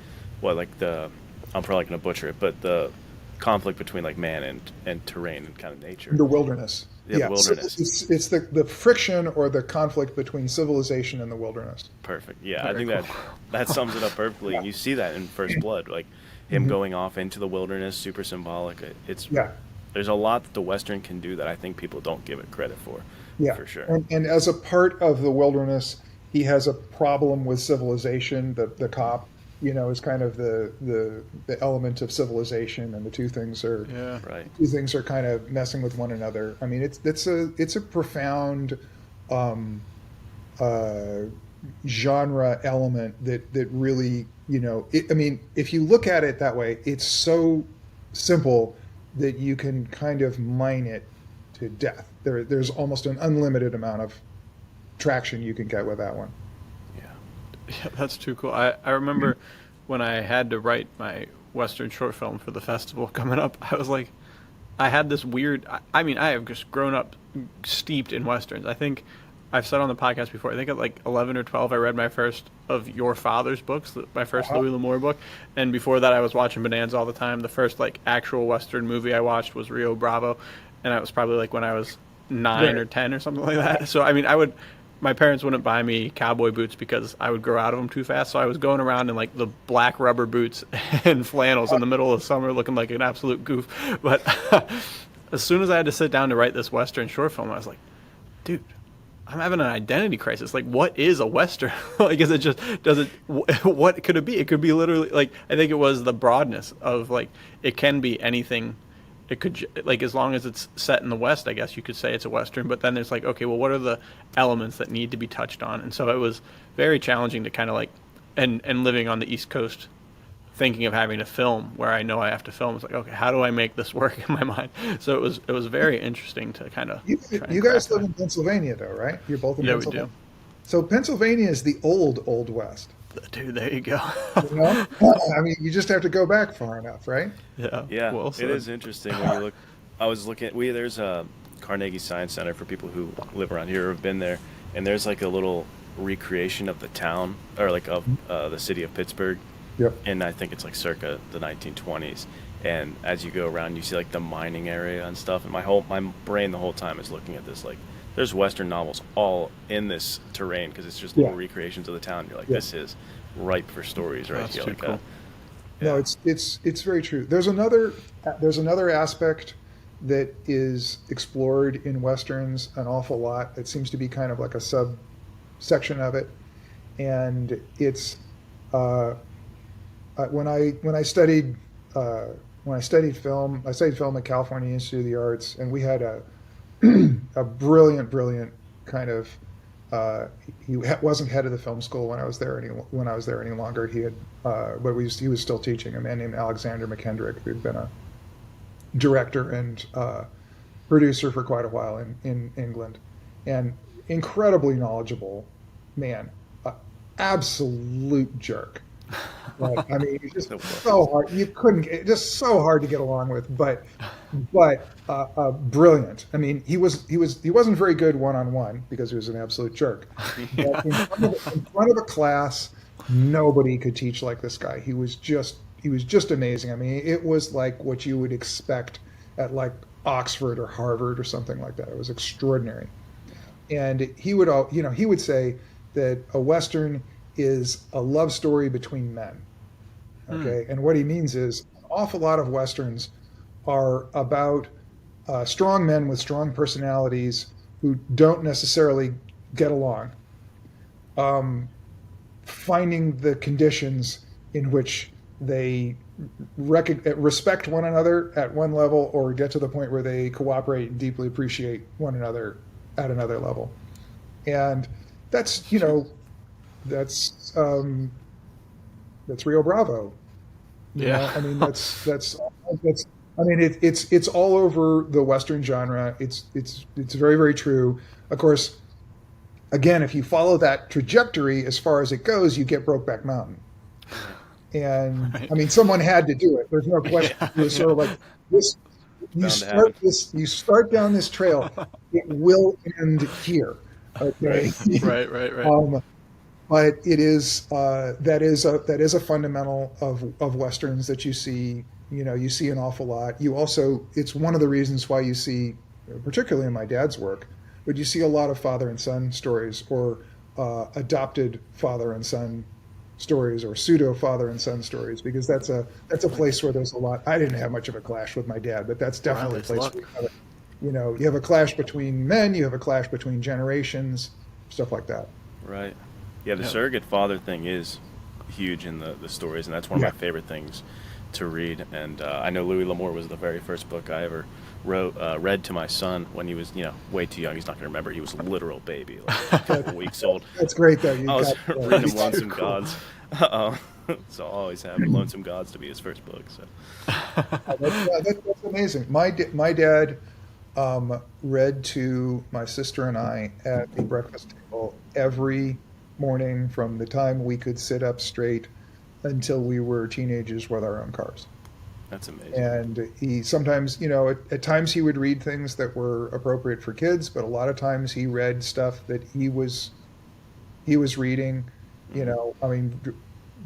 I'm probably going to butcher it, but the conflict between like man and terrain and kind of nature. The wilderness. Yeah, wilderness. So it's the friction or the conflict between civilization and the wilderness. Perfect. Yeah, Very I think cool. that sums it up perfectly. And you see that in First Blood, like him going off into the wilderness, super symbolic. There's a lot that the Western can do that I think people don't give it credit for. Yeah, for sure. And as a part of the wilderness, he has a problem with civilization. The cop, is kind of the element of civilization, and the two things are kind of messing with one another. I mean, it's a profound genre element that really, if you look at it that way, it's so simple that you can kind of mine it to death. There's almost an unlimited amount of traction you can get with that one. Yeah, that's too cool. I remember when I had to write my Western short film for the festival coming up, I was like, I had this weird. I mean, I have just grown up steeped in Westerns. I think I've said on the podcast before, I think at like 11 or 12, I read my first of your father's books, my first Louis L'Amour book. And before that, I was watching Bonanza all the time. The first like actual Western movie I watched was Rio Bravo. And that was probably like when I was 9 or 10 or something like that. So, I mean, my parents wouldn't buy me cowboy boots because I would grow out of them too fast. So I was going around in like the black rubber boots and flannels in the middle of summer looking like an absolute goof. But as soon as I had to sit down to write this Western short film, I was like, dude, I'm having an identity crisis. Like, what is a Western? Like, is it just, what could it be? It could be literally, like, I think it was the broadness of, like, it can be anything. It could, like, as long as it's set in the West, I guess you could say it's a Western. But then there's like, okay, well, what are the elements that need to be touched on? And so it was very challenging to kind of like, and living on the East Coast, thinking of having to film where I know I have to film. It's like, okay, how do I make this work in my mind? So it was very interesting to kind of. You guys live in Pennsylvania, though, right? You're both in Pennsylvania. Yeah, we do. So Pennsylvania is the old West. Dude, there you go. You know? I mean, you just have to go back far enough, right? Yeah, well it is interesting when you look. I was looking at there's a Carnegie Science Center for people who live around here or have been there, and there's like a little recreation of the town or like of the city of Pittsburgh. Yep. And I think it's like circa the 1920s. And as you go around, you see like the mining area and stuff. And my brain the whole time is looking at this like there's Western novels all in this terrain because it's just little recreations of the town. You're like, this is ripe for stories right That's here. too Like cool. No, it's very true. There's another aspect that is explored in Westerns an awful lot. It seems to be kind of like a subsection of it, and it's when I studied film. I studied film at California Institute of the Arts, and we had a brilliant kind of. He wasn't head of the film school when I was there any longer. He had, but he was still teaching. A man named Alexander McKendrick, who'd been a director and producer for quite a while in England, and incredibly knowledgeable man, absolute jerk. But, I mean, he's just so hard. You couldn't. Just so hard to get along with, but brilliant. I mean, he wasn't very good one-on-one because he was an absolute jerk. But in front of a class, nobody could teach like this guy. He was just amazing. I mean, it was like what you would expect at like Oxford or Harvard or something like that. It was extraordinary. And he would say that a Western is a love story between men. Okay. And what he means is an awful lot of Westerns are about strong men with strong personalities who don't necessarily get along, finding the conditions in which they respect one another at one level or get to the point where they cooperate and deeply appreciate one another at another level. And that's Rio Bravo. Yeah. I mean, that's. I mean, it's all over the Western genre. It's very, very true. Of course, again, if you follow that trajectory as far as it goes, you get Brokeback Mountain. And right. I mean, someone had to do it. There's no question. It was sort of like this. You start down this trail. It will end here. Okay. Right. But it is that is a fundamental of Westerns that you see. You see an awful lot. It's one of the reasons why you see, particularly in my dad's work, but you see a lot of father and son stories or adopted father and son stories or pseudo father and son stories, because that's a place where there's a lot. I didn't have much of a clash with my dad, but that's definitely a place where you have a clash between men, you have a clash between generations, stuff like that. Right. Yeah, the surrogate father thing is huge in the stories, and that's one of my favorite things to read. And I know Louis L'Amour was the very first book I ever read to my son when he was way too young. He's not going to remember. He was a literal baby, like a couple weeks old. That's great, though. I was reading him Lonesome Gods. So I'll always have Lonesome Gods to be his first book. So that's amazing. My dad read to my sister and I at the breakfast table every morning from the time we could sit up straight until we were teenagers with our own cars. That's amazing. And he sometimes, at times he would read things that were appropriate for kids, but a lot of times he read stuff that he was reading, I mean,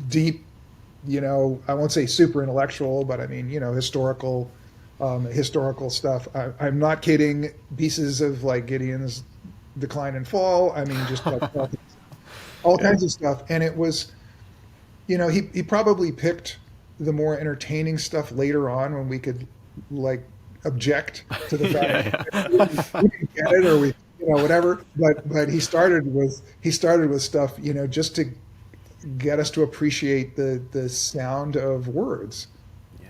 deep, I won't say super intellectual, but I mean, historical stuff. I'm not kidding. Pieces of like Gideon's Decline and Fall. I mean, just like all kinds of stuff. And it was, he probably picked the more entertaining stuff later on when we could like object to the fact that we didn't get it or we, whatever. But he started with stuff, just to get us to appreciate the sound of words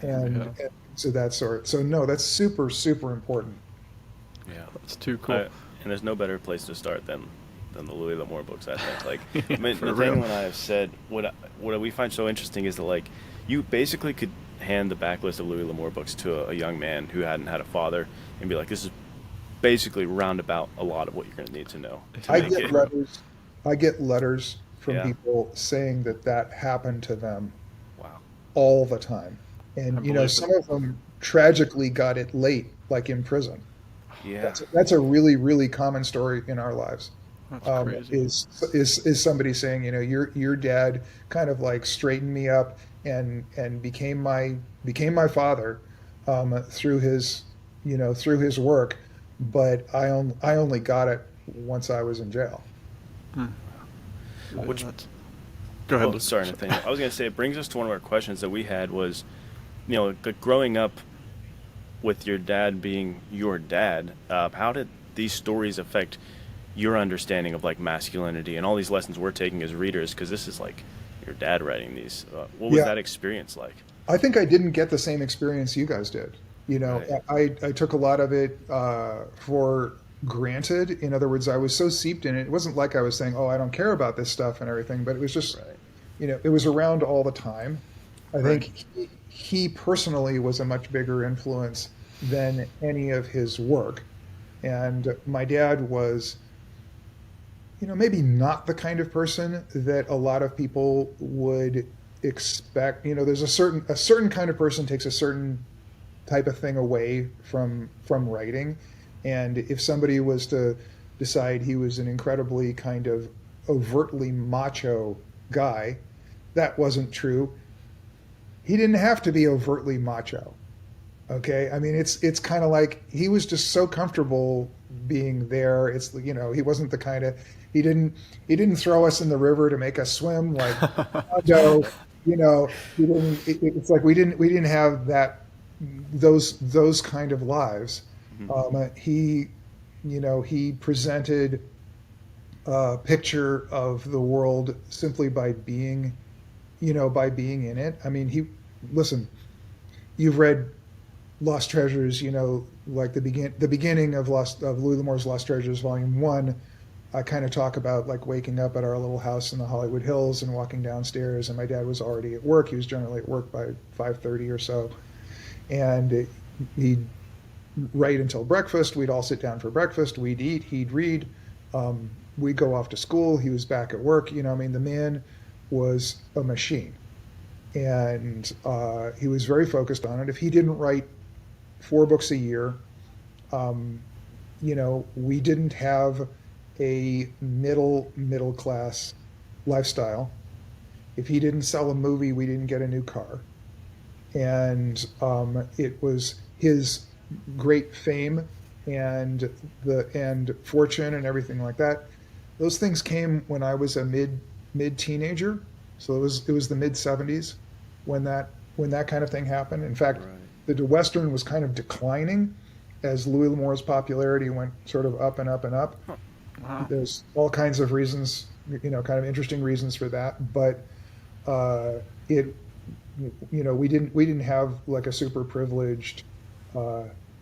and so that sort. So no, that's super, super important. Yeah, that's too cool. And there's no better place to start than the Louis L'Amour books, I think. Like, For Nathaniel real. and I have said, what we find so interesting is that, like, you basically could hand the backlist of Louis L'Amour books to a young man who hadn't had a father and be like, this is basically roundabout a lot of what you're going to need to know. I get letters from Yeah. people saying that happened to them Wow. all the time. And, believe some of them tragically got it late, like in prison. Yeah. That's a really, really common story in our lives. That's crazy. Is somebody saying, your dad kind of like straightened me up and became my father through his work, but I only got it once I was in jail. Which, Go ahead. oh, sorry, Nathaniel. I was going to say, it brings us to one of our questions that we had was, like growing up with your dad being your dad, how did these stories affect your understanding of like masculinity and all these lessons we're taking as readers? Because this is like your dad writing these. What was that experience like? I think I didn't get the same experience you guys did. Right. I took a lot of it for granted. In other words, I was so seeped in it. It wasn't like I was saying, "Oh, I don't care about this stuff" and everything, but it was just, it was around all the time. I think he personally was a much bigger influence than any of his work, and my dad was, maybe not the kind of person that a lot of people would expect. There's a certain kind of person takes a certain type of thing away from writing. And if somebody was to decide he was an incredibly kind of overtly macho guy, that wasn't true. He didn't have to be overtly macho. Okay? I mean, it's kind of like he was just so comfortable being there. It's, he wasn't the kind of, he didn't throw us in the river to make us swim like Hondo. He didn't, it's like we didn't have those kind of lives. He presented a picture of the world simply by being in it. I mean, listen, you've read Lost Treasures, like the beginning of Louis L'Amour's Lost Treasures, Volume 1. I kind of talk about like waking up at our little house in the Hollywood Hills and walking downstairs, and my dad was already at work. He was generally at work by 5:30 or so, and he'd write until breakfast. We'd all sit down for breakfast. We'd eat. He'd read. We'd go off to school. He was back at work. I mean, the man was a machine, and he was very focused on it. If he didn't write 4 books a year, we didn't have a middle class lifestyle. If he didn't sell a movie, we didn't get a new car, and it was his great fame and fortune and everything like that. Those things came when I was a mid teenager, so it was the mid 70s when that kind of thing happened. In fact, the Western was kind of declining as Louis L'Amour's popularity went sort of up and up and up. Wow. There's all kinds of reasons, kind of interesting reasons for that, but we didn't have like a super privileged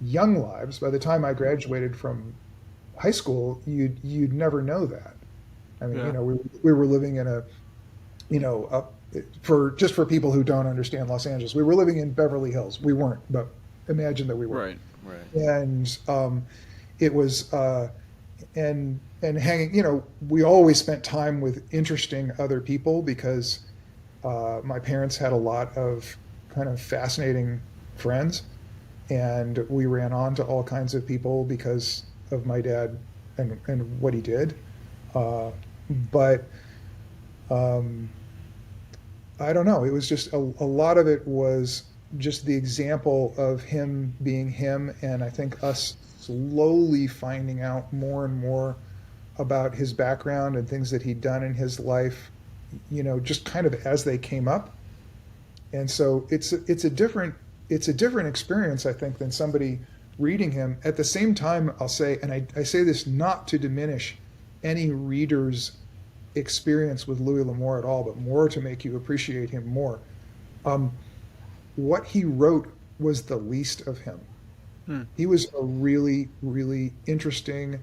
young lives. By the time I graduated from high school, you'd never know that. I mean, we were living in for people who don't understand Los Angeles, we were living in Beverly Hills. We weren't, but imagine that we were. Right. And it was and hanging. We always spent time with interesting other people because My parents had a lot of kind of fascinating friends, and we ran on to all kinds of people because of my dad and what he did. But I don't know. It was just a lot of it was just the example of him being him, and I think us slowly finding out more and more about his background and things that he'd done in his life, just kind of as they came up. And so it's a different experience, I think, than somebody reading him. At the same time, I'll say, and I say this not to diminish any reader's experience with Louis L'Amour at all, but more to make you appreciate him more. What he wrote was the least of him. He was a really, really interesting,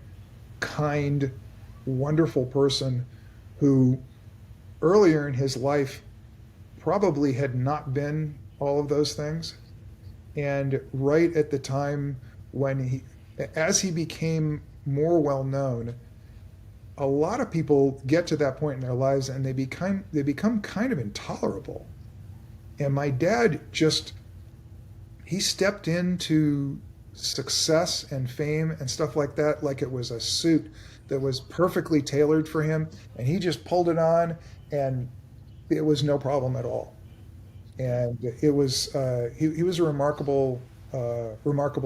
kind, wonderful person who earlier in his life probably had not been all of those things. And right at the time when as he became more well known, a lot of people get to that point in their lives and they become kind of intolerable. And my dad he stepped into success and fame and stuff like that like it was a suit that was perfectly tailored for him, and he just pulled it on, and it was no problem at all. And it was he was a remarkable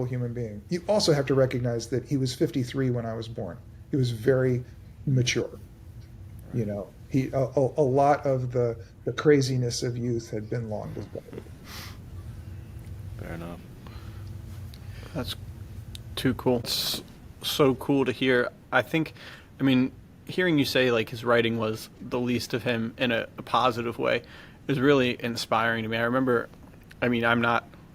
human being. You also have to recognize that he was 53 when I was born. He was very mature. He a lot of the craziness of youth had been long before. Fair enough. That's too cool. It's so cool to hear. Hearing you say like his writing was the least of him in a positive way is really inspiring to me. I remember, I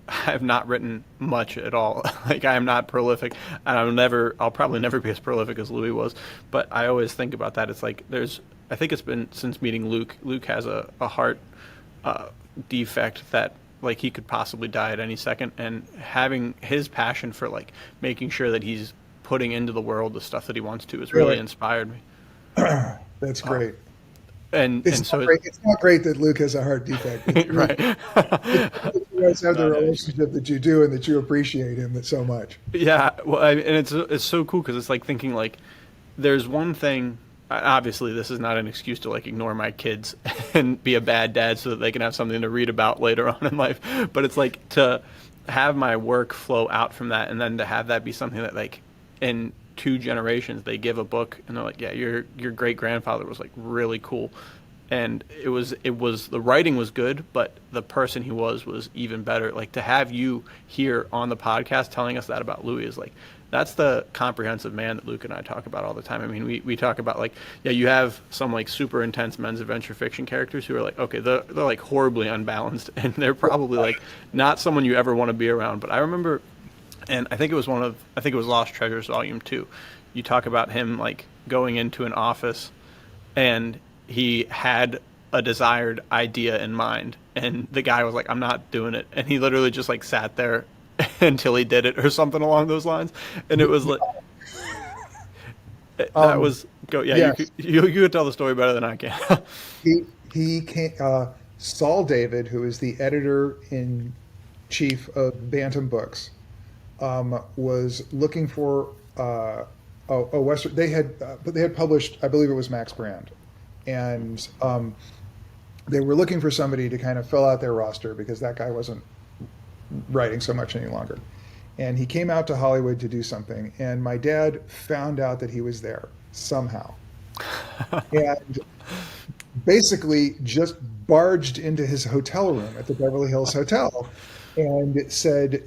have not written much at all. Like, I am not prolific, and I'll probably never be as prolific as Louis was. But I always think about that. It's like I think it's been since meeting Luke. Luke has a heart defect that like he could possibly die at any second, and having his passion for like making sure that he's putting into the world the stuff that he wants to has really inspired me. That's great. It's not great that Luke has a heart defect. Right. You guys have the relationship that you do and that you appreciate him so much. Yeah. Well, and it's so cool because it's like thinking like there's one thing. Obviously, this is not an excuse to like ignore my kids and be a bad dad so that they can have something to read about later on in life. But it's like to have my work flow out from that, and then to have that be something that like in 2 generations they give a book and they're like, yeah, your great grandfather was like really cool, and it was the writing was good, but the person he was even better. Like to have you here on the podcast telling us that about Louis is like, that's the comprehensive man that Luke and I talk about all the time. I mean, we talk about like, yeah, you have some like super intense men's adventure fiction characters who are like, okay, they're like horribly unbalanced, and they're probably like not someone you ever want to be around. But I remember, and I think it was Lost Treasures Volume 2. You talk about him like going into an office, and he had a desired idea in mind, and the guy was like, I'm not doing it, and he literally just like sat there until he did it or something along those lines. And it was like that was go yeah yes. you could tell the story better than I can. he came, Saul David, who is the editor in chief of Bantam Books, was looking for a Western. They had published, I believe it was Max Brand, and they were looking for somebody to kind of fill out their roster because that guy wasn't writing so much any longer. And he came out to Hollywood to do something, and my dad found out that he was there somehow and basically just barged into his hotel room at the Beverly Hills Hotel and said,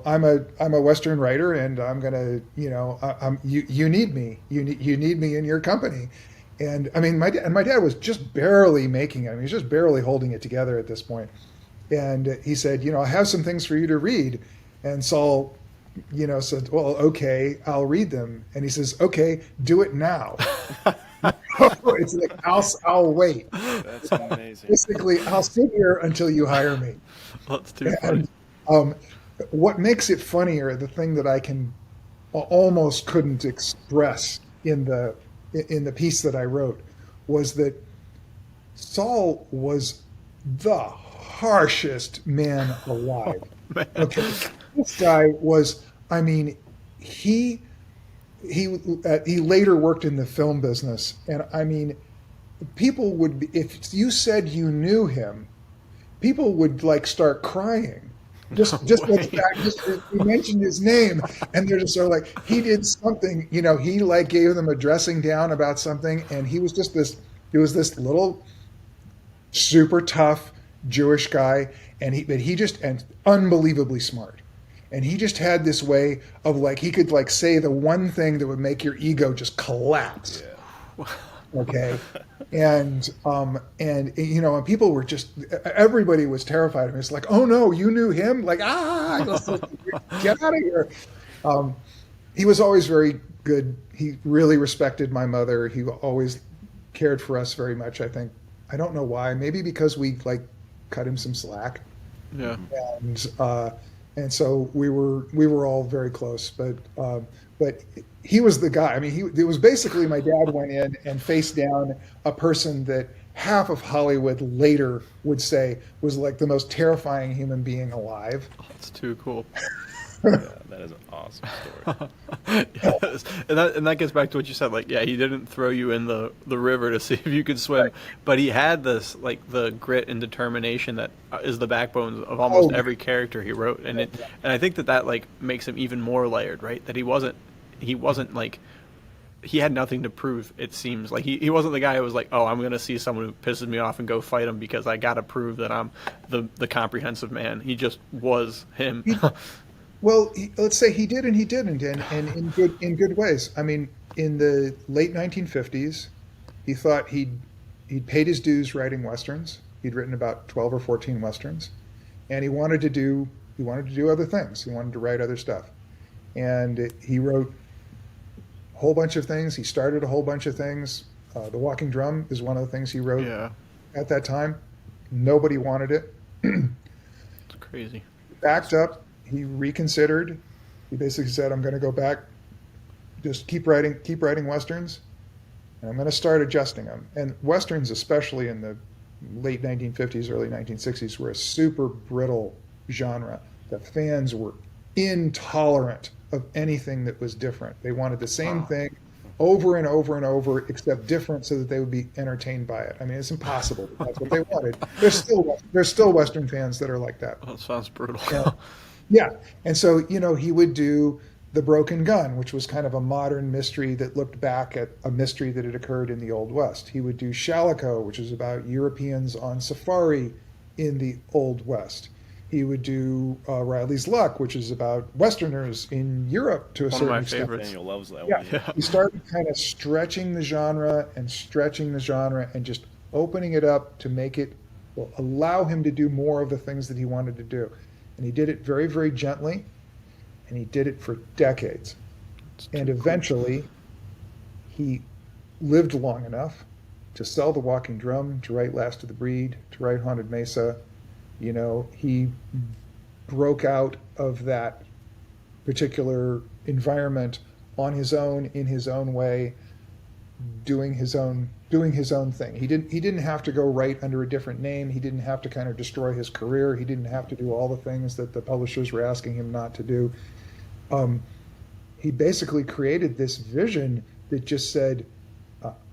I'm a Western writer, and I'm gonna, you need me, you need me in your company. And I mean, my dad was just barely making it. I mean, he was just barely holding it together at this point. And he said, I have some things for you to read. And Saul, said, well, okay, I'll read them. And he says, okay, do it now. It's like, I'll wait. That's amazing. Basically, I'll sit here until you hire me. That's too funny. What makes it funnier, the thing that I almost couldn't express in the piece that I wrote, was that Saul was the harshest man alive. Man. Okay, this guy was. I mean, he he later worked in the film business, and I mean, people would be, if you said you knew him, people would like start crying. Just by the fact just you mentioned his name, and they're just sort of like he did something, he like gave them a dressing down about something, and he was just this. He was this little, super tough Jewish guy, but he just and unbelievably smart, and he just had this way of like he could like say the one thing that would make your ego just collapse. Yeah. Okay. And and people were just everybody was terrified of him. It's like, oh no, you knew him? Like, get out of here. He was always very good. He really respected my mother. He always cared for us very much, I think. I don't know why. Maybe because we like cut him some slack. Yeah. And so we were all very close, but he was the guy. I mean, it was basically my dad went in and faced down a person that half of Hollywood later would say was like the most terrifying human being alive. Oh, that's too cool. Yeah, that is an awesome story. Yes. And that gets back to what you said. Like, yeah, he didn't throw you in the river to see if you could swim, but he had this like the grit and determination that is the backbone of almost every character he wrote, and I think that like makes him even more layered, right? That he wasn't like he had nothing to prove. It seems like he wasn't the guy who was like, oh, I'm gonna see someone who pisses me off and go fight him because I gotta prove that I'm the comprehensive man. He just was him. Well, let's say he did and he didn't, and in good ways. I mean, in the late 1950s, he thought he'd paid his dues writing westerns. He'd written about 12 or 14 westerns, and he wanted to do other things. He wanted to write other stuff, and he wrote a whole bunch of things. He started a whole bunch of things. The Walking Drum is one of the things he wrote at that time. Nobody wanted it. It's crazy. Backed up. He reconsidered. He basically said, I'm going to go back, just keep writing westerns, and I'm going to start adjusting them. And westerns, especially in the late 1950s, early 1960s, were a super brittle genre. The fans were intolerant of anything that was different. They wanted the same thing over and over and over, except different, so that they would be entertained by it. I mean, it's impossible. That's what they wanted. There's still Western fans that are like that. Oh, that sounds brutal. Yeah. And so, he would do The Broken Gun, which was kind of a modern mystery that looked back at a mystery that had occurred in the Old West. He would do Shalako, which is about Europeans on safari in the Old West. He would do Riley's Luck, which is about Westerners in Europe to a certain extent. One of my favorites. Daniel loves that Yeah. one. Yeah. He started kind of stretching the genre and just opening it up to make it allow him to do more of the things that he wanted to do. And he did it very, very gently, and he did it for decades. And eventually, he lived long enough to sell The Walking Drum, to write Last of the Breed, to write Haunted Mesa. He broke out of that particular environment on his own, in his own way, doing his own thing. He didn't have to go write under a different name. He didn't have to kind of destroy his career. He didn't have to do all the things that the publishers were asking him not to do. He basically created this vision that just said,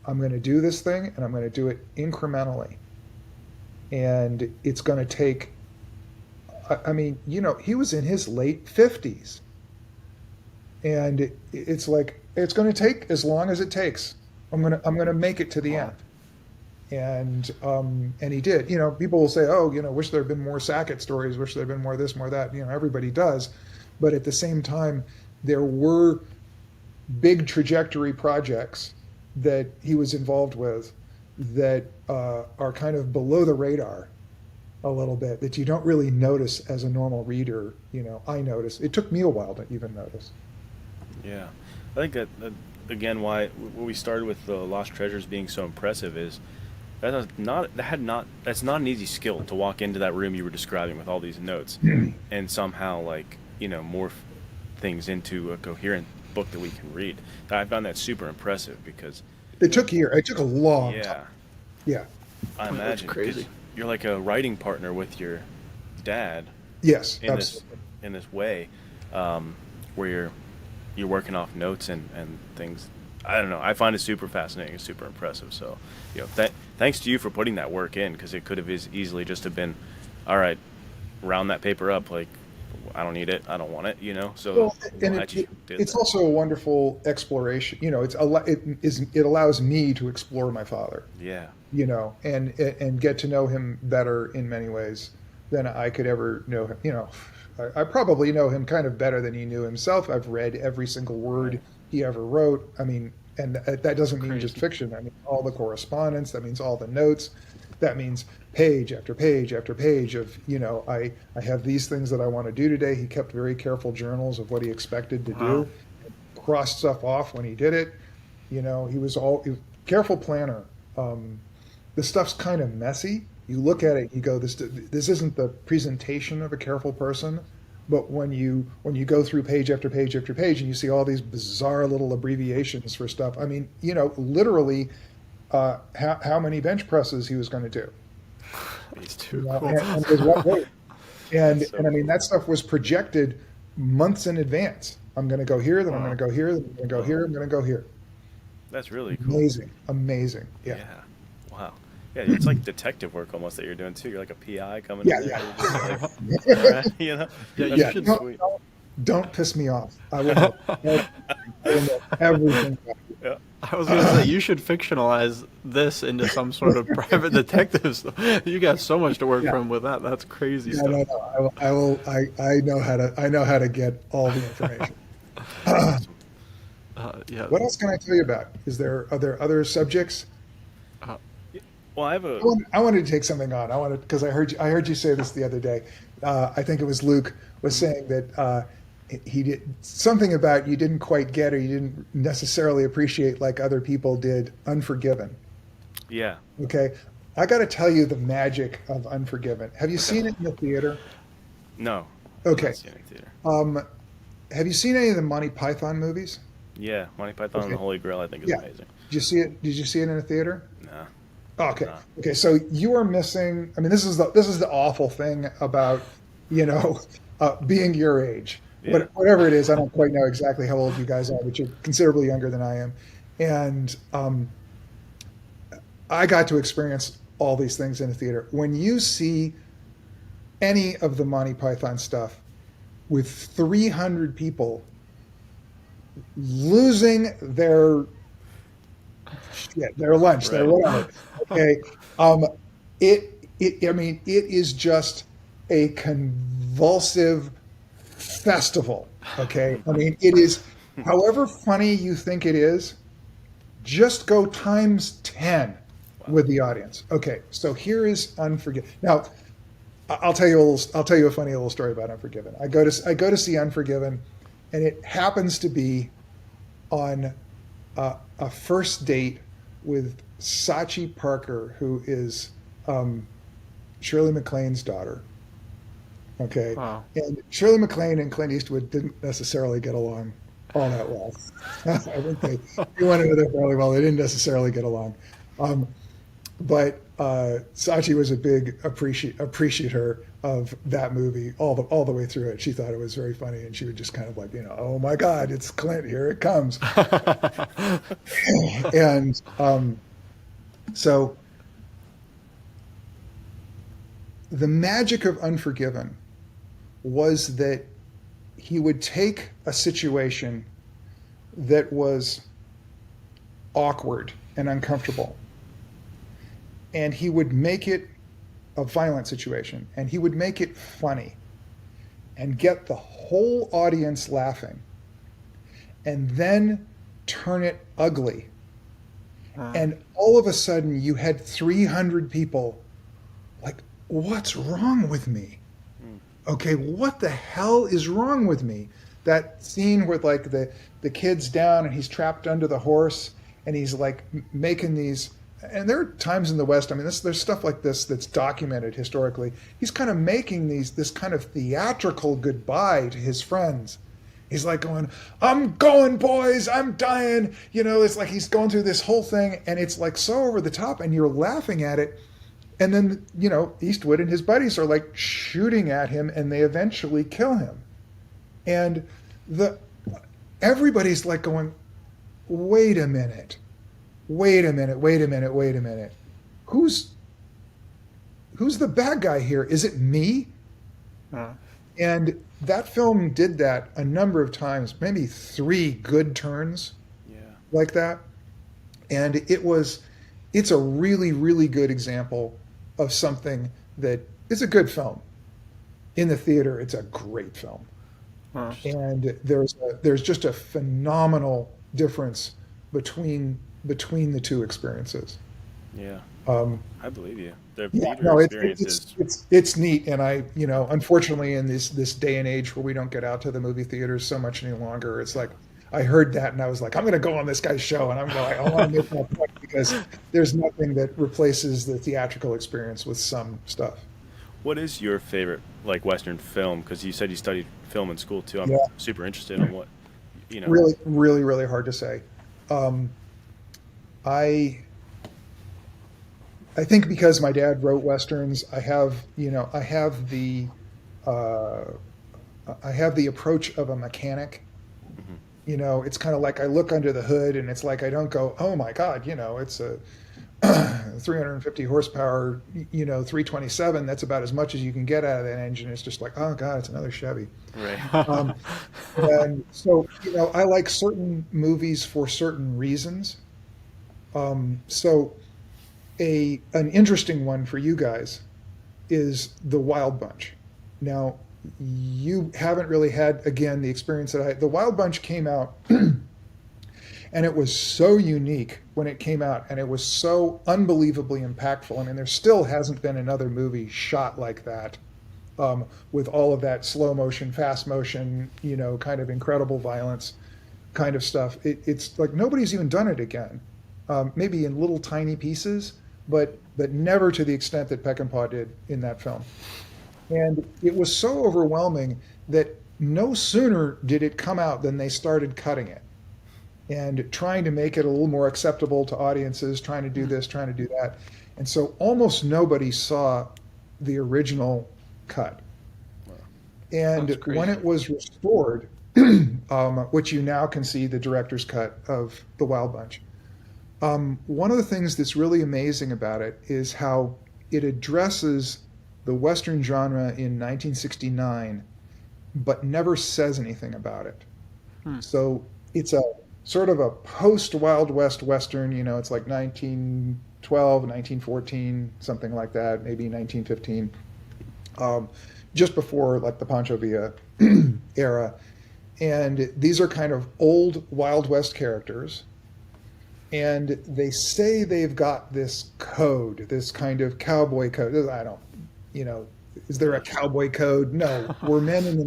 I'm going to do this thing, and I'm going to do it incrementally. And it's going to take, I mean, he was in his late 50s. And it's like, it's going to take as long as it takes. I'm gonna make it to the end, and he did. People will say, oh, wish there had been more Sackett stories, wish there had been more this, more that. Everybody does, but at the same time, there were big trajectory projects that he was involved with that are kind of below the radar a little bit, that you don't really notice as a normal reader. I notice. It took me a while to even notice. Yeah, I think that again, why we started with the Lost Treasures being so impressive is that's not an easy skill to walk into that room you were describing with all these notes and somehow morph things into a coherent book that we can read. I found that super impressive because it took a year. It took a long time. Yeah, I imagine. That's crazy. you're like a writing partner with your dad Yes, in absolutely. this way, where you're working off notes and things. I don't know. I find it super fascinating and super impressive. So, thanks to you for putting that work in, because it could have easily just have been, all right, round that paper up. Like, I don't need it. I don't want it. So Well, and glad you did it's that. also a wonderful exploration. It allows me to explore my father, Yeah. and get to know him better in many ways than I could ever know him. I probably know him kind of better than he knew himself. I've read every single word Right. he ever wrote. I mean, and that doesn't mean just Crazy. fiction. I mean, all the correspondence. That means all the notes. That means page after page after page of, I have these things that I want to do today. He kept very careful journals of what he expected to Wow. do, crossed stuff off when he did it. He was careful planner. The stuff's kind of messy. You look at it, you go, this isn't the presentation of a careful person. But when you go through page after page after page, and you see all these bizarre little abbreviations for stuff, I mean, literally, how many bench presses he was going to do, It's too cool. and was what weight, and That's so and I mean cool. that stuff was projected months in advance. I'm going to go here, then I'm going Wow. to go here, then I'm going to go here, I'm going to go here. That's really cool. Amazing, amazing, yeah. Yeah. Wow. Yeah, it's like detective work almost that you're doing too. You're like a PI coming Yeah, in there. yeah. You're just like, right, Yeah, That's you Yeah, should. sweet. don't piss me off. I will know, everything about you. Yeah. I was gonna say you should fictionalize this into some sort of private detective stuff. You got so much to work Yeah. from with that. That's crazy Yeah, stuff. no. I know how to get all the information. Yeah. What else can I tell you about? Are there other subjects? Well, I have a. I wanted to take something on. Because I heard you say this the other day. I think it was Luke was saying that he did something about you didn't quite get, or you didn't necessarily appreciate like other people did Unforgiven. Yeah. Okay, I got to tell you the magic of Unforgiven. Have you seen it in the theater? No. Okay. Not seen any theater. Have you seen any of the Monty Python movies? Yeah, Monty Python and Okay. the Holy Grail, I think, is Yeah. amazing. Did you see it? Did you see it in a theater? Nah. Oh, okay. Nah. Okay. So you are missing. I mean, this is the awful thing about being your age. Yeah. Whatever it is, I don't quite know exactly how old you guys are, but you're considerably younger than I am, and I got to experience all these things in a theater. When you see any of the Monty Python stuff with 300 people losing their their lunch, their Right. whatever. Okay, I mean, it is just a convulsive festival. Okay, I mean, it is. However funny you think it is, just go times 10 with the audience. Okay, so here is Unforgiven. Now, I'll tell you a funny little story about Unforgiven. I go to see Unforgiven, and it happens to be on a first date with Sachi Parker, who is Shirley MacLaine's daughter. Okay, Wow. and Shirley MacLaine and Clint Eastwood didn't necessarily get along all that well. I think they went into there fairly well. They didn't necessarily get along, but Sachi was a big appreciator of that movie all the way through it. She thought it was very funny, and she would just kind of like, oh my God, it's Clint, here it comes. And so the magic of Unforgiven was that he would take a situation that was awkward and uncomfortable, and he would make it a violent situation, and he would make it funny and get the whole audience laughing, and then turn it ugly. And all of a sudden you had 300 people like, what's wrong with me? Okay, what the hell is wrong with me? That scene with like the kid's down and he's trapped under the horse, and he's like making these, and there are times in the West, I mean, there's stuff like this that's documented historically. He's kind of making this kind of theatrical goodbye to his friends. He's like going, I'm going, boys, I'm dying. It's like he's going through this whole thing, and it's like so over the top, and you're laughing at it. And then, Eastwood and his buddies are like shooting at him, and they eventually kill him. And the everybody's like going, wait a minute, wait a minute, wait a minute, wait a minute. Who's the bad guy here? Is it me? And that film did that a number of times, maybe 3 good turns like that. And it's a really, really good example of something that is a good film. In the theater, it's a great film. And there's just a phenomenal difference between the 2 experiences. Yeah. I believe you. The Yeah, theater no, experience is it's neat, and unfortunately, in this day and age where we don't get out to the movie theaters so much any longer, it's like I heard that and I was like, I'm going to go on this guy's show, and I want to make my point, because there's nothing that replaces the theatrical experience with some stuff. What is your favorite Western film? Because you said you studied film in school too. I'm Yeah. super interested in what Really, really, really hard to say. I think because my dad wrote Westerns, I have the approach of a mechanic. It's kind of like I look under the hood, and it's like I don't go, oh my God, it's a 350 horsepower, 327. That's about as much as you can get out of that engine. It's just like, oh God, it's another Chevy. Right. And so, I like certain movies for certain reasons. So an interesting one for you guys is The Wild Bunch. Now, you haven't really had, again, the experience that The Wild Bunch came out, and it was so unique when it came out, and it was so unbelievably impactful. I mean, there still hasn't been another movie shot like that, with all of that slow motion, fast motion, kind of incredible violence kind of stuff. It's like nobody's even done it again. Maybe in little tiny pieces, but never to the extent that Peckinpah did in that film. And it was so overwhelming that no sooner did it come out than they started cutting it and trying to make it a little more acceptable to audiences, trying to do this, trying to do that. And so almost nobody saw the original cut. And when it was restored, which you now can see the director's cut of The Wild Bunch, one of the things that's really amazing about it is how it addresses the Western genre in 1969, but never says anything about it. So it's a sort of a post-Wild West Western, it's like 1912, 1914, something like that, maybe 1915, just before like the Pancho Villa era. And these are kind of old Wild West characters. And they say they've got this code, this kind of cowboy code. I don't, is there a cowboy code? No. Did men in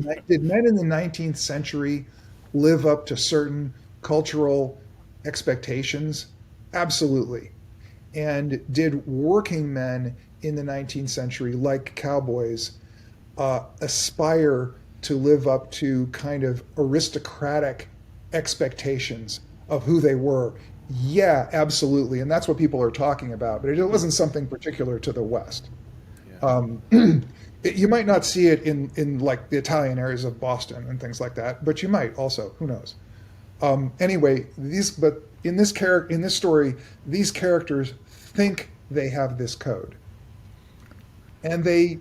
the 19th century live up to certain cultural expectations? Absolutely. And did working men in the 19th century, like cowboys, aspire to live up to kind of aristocratic expectations of who they were? Yeah, absolutely. And that's what people are talking about. But it wasn't something particular to the West. You might not see it in like the Italian areas of Boston and things like that, but you might also. Who knows? Anyway, in this story, these characters think they have this code, and they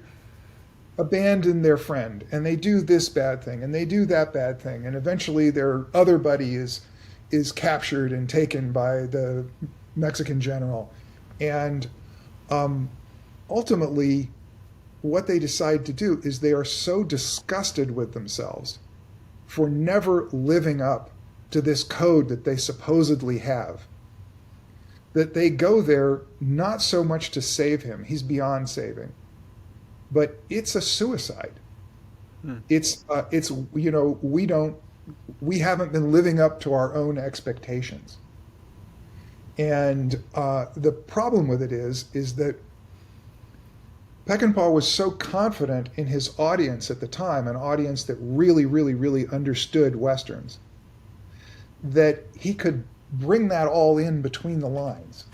abandon their friend, and they do this bad thing, and they do that bad thing, and eventually their other buddy is captured and taken by the Mexican general, and ultimately, what they decide to do is they are so disgusted with themselves for never living up to this code that they supposedly have, that they go there not so much to save him, he's beyond saving, but it's a suicide. It's we haven't been living up to our own expectations. And the problem with it is that Peckinpah was so confident in his audience at the time, an audience that really, really, really understood Westerns, that he could bring that all in between the lines.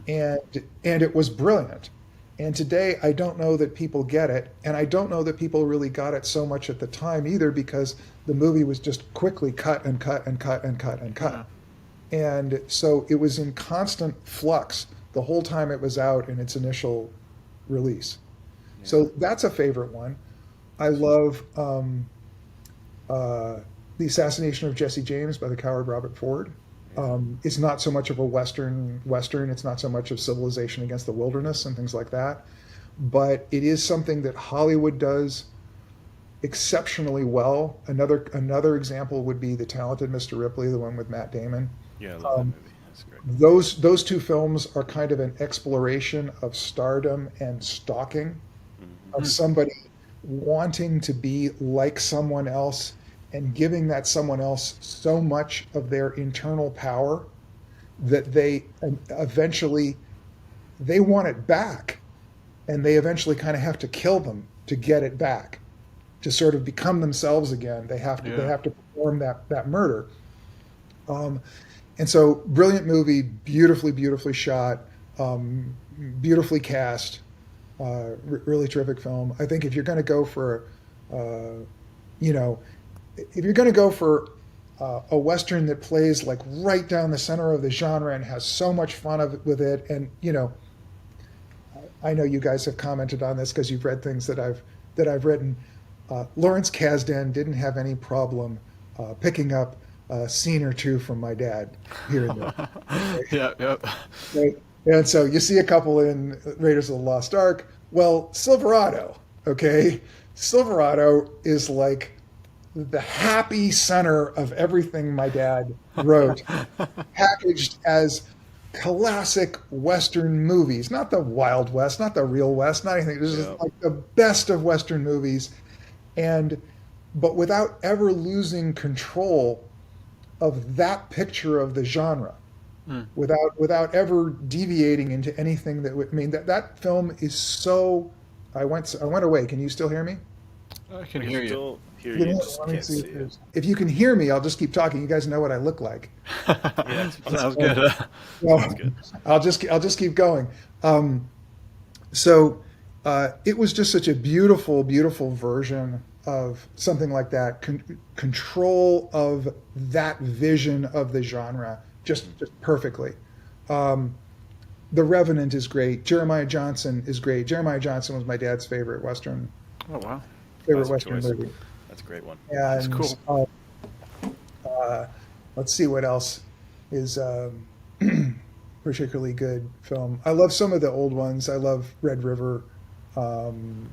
And it was brilliant. And today, I don't know that people get it. And I don't know that people really got it so much at the time either, because the movie was just quickly cut and cut and cut and cut and cut. And so it was in constant flux the whole time it was out in its initial release. So that's a favorite one. I love The Assassination of Jesse James by the coward Robert Ford. It's not so much of a Western. It's not so much of civilization against the wilderness and things like that. But it is something that Hollywood does exceptionally well. Another example would be The Talented Mr. Ripley, the one with Matt Damon. Yeah, I love that movie. That's great. Those two films are kind of an exploration of stardom and stalking, of somebody wanting to be like someone else and giving that someone else so much of their internal power that they eventually they want it back, and they eventually kind of have to kill them to get it back, to sort of become themselves again. They have to perform that murder. And so, brilliant movie, beautifully shot, beautifully cast, really terrific film. I think if you're going to go for, if you're going to go for a Western that plays like right down the center of the genre and has so much fun with it, and I know you guys have commented on this because you've read things that I've written. Lawrence Kasdan didn't have any problem picking up a scene or two from my dad here and there. Right? And so you see a couple in Raiders of the Lost Ark. Well, Silverado, okay? Silverado is like the happy center of everything my dad wrote, packaged as classic Western movies, not the Wild West, not the real West, not anything. This is like the best of Western movies, but without ever losing control of that picture of the genre, without ever deviating into anything that would mean that film is so. I went away. Can you still hear me? I can hear you. If you can hear me, I'll just keep talking. You guys know what I look like. Sounds good. Well, I'll just keep going. So it was just such a beautiful version of something like that. Control of that vision of the genre, just perfectly. The Revenant is great. Jeremiah Johnson is great. Jeremiah Johnson was my dad's favorite Western. Oh wow. Favorite Western movie. That's a great one. And, that's cool. Let's see what else is particularly good film. I love some of the old ones. I love Red River. And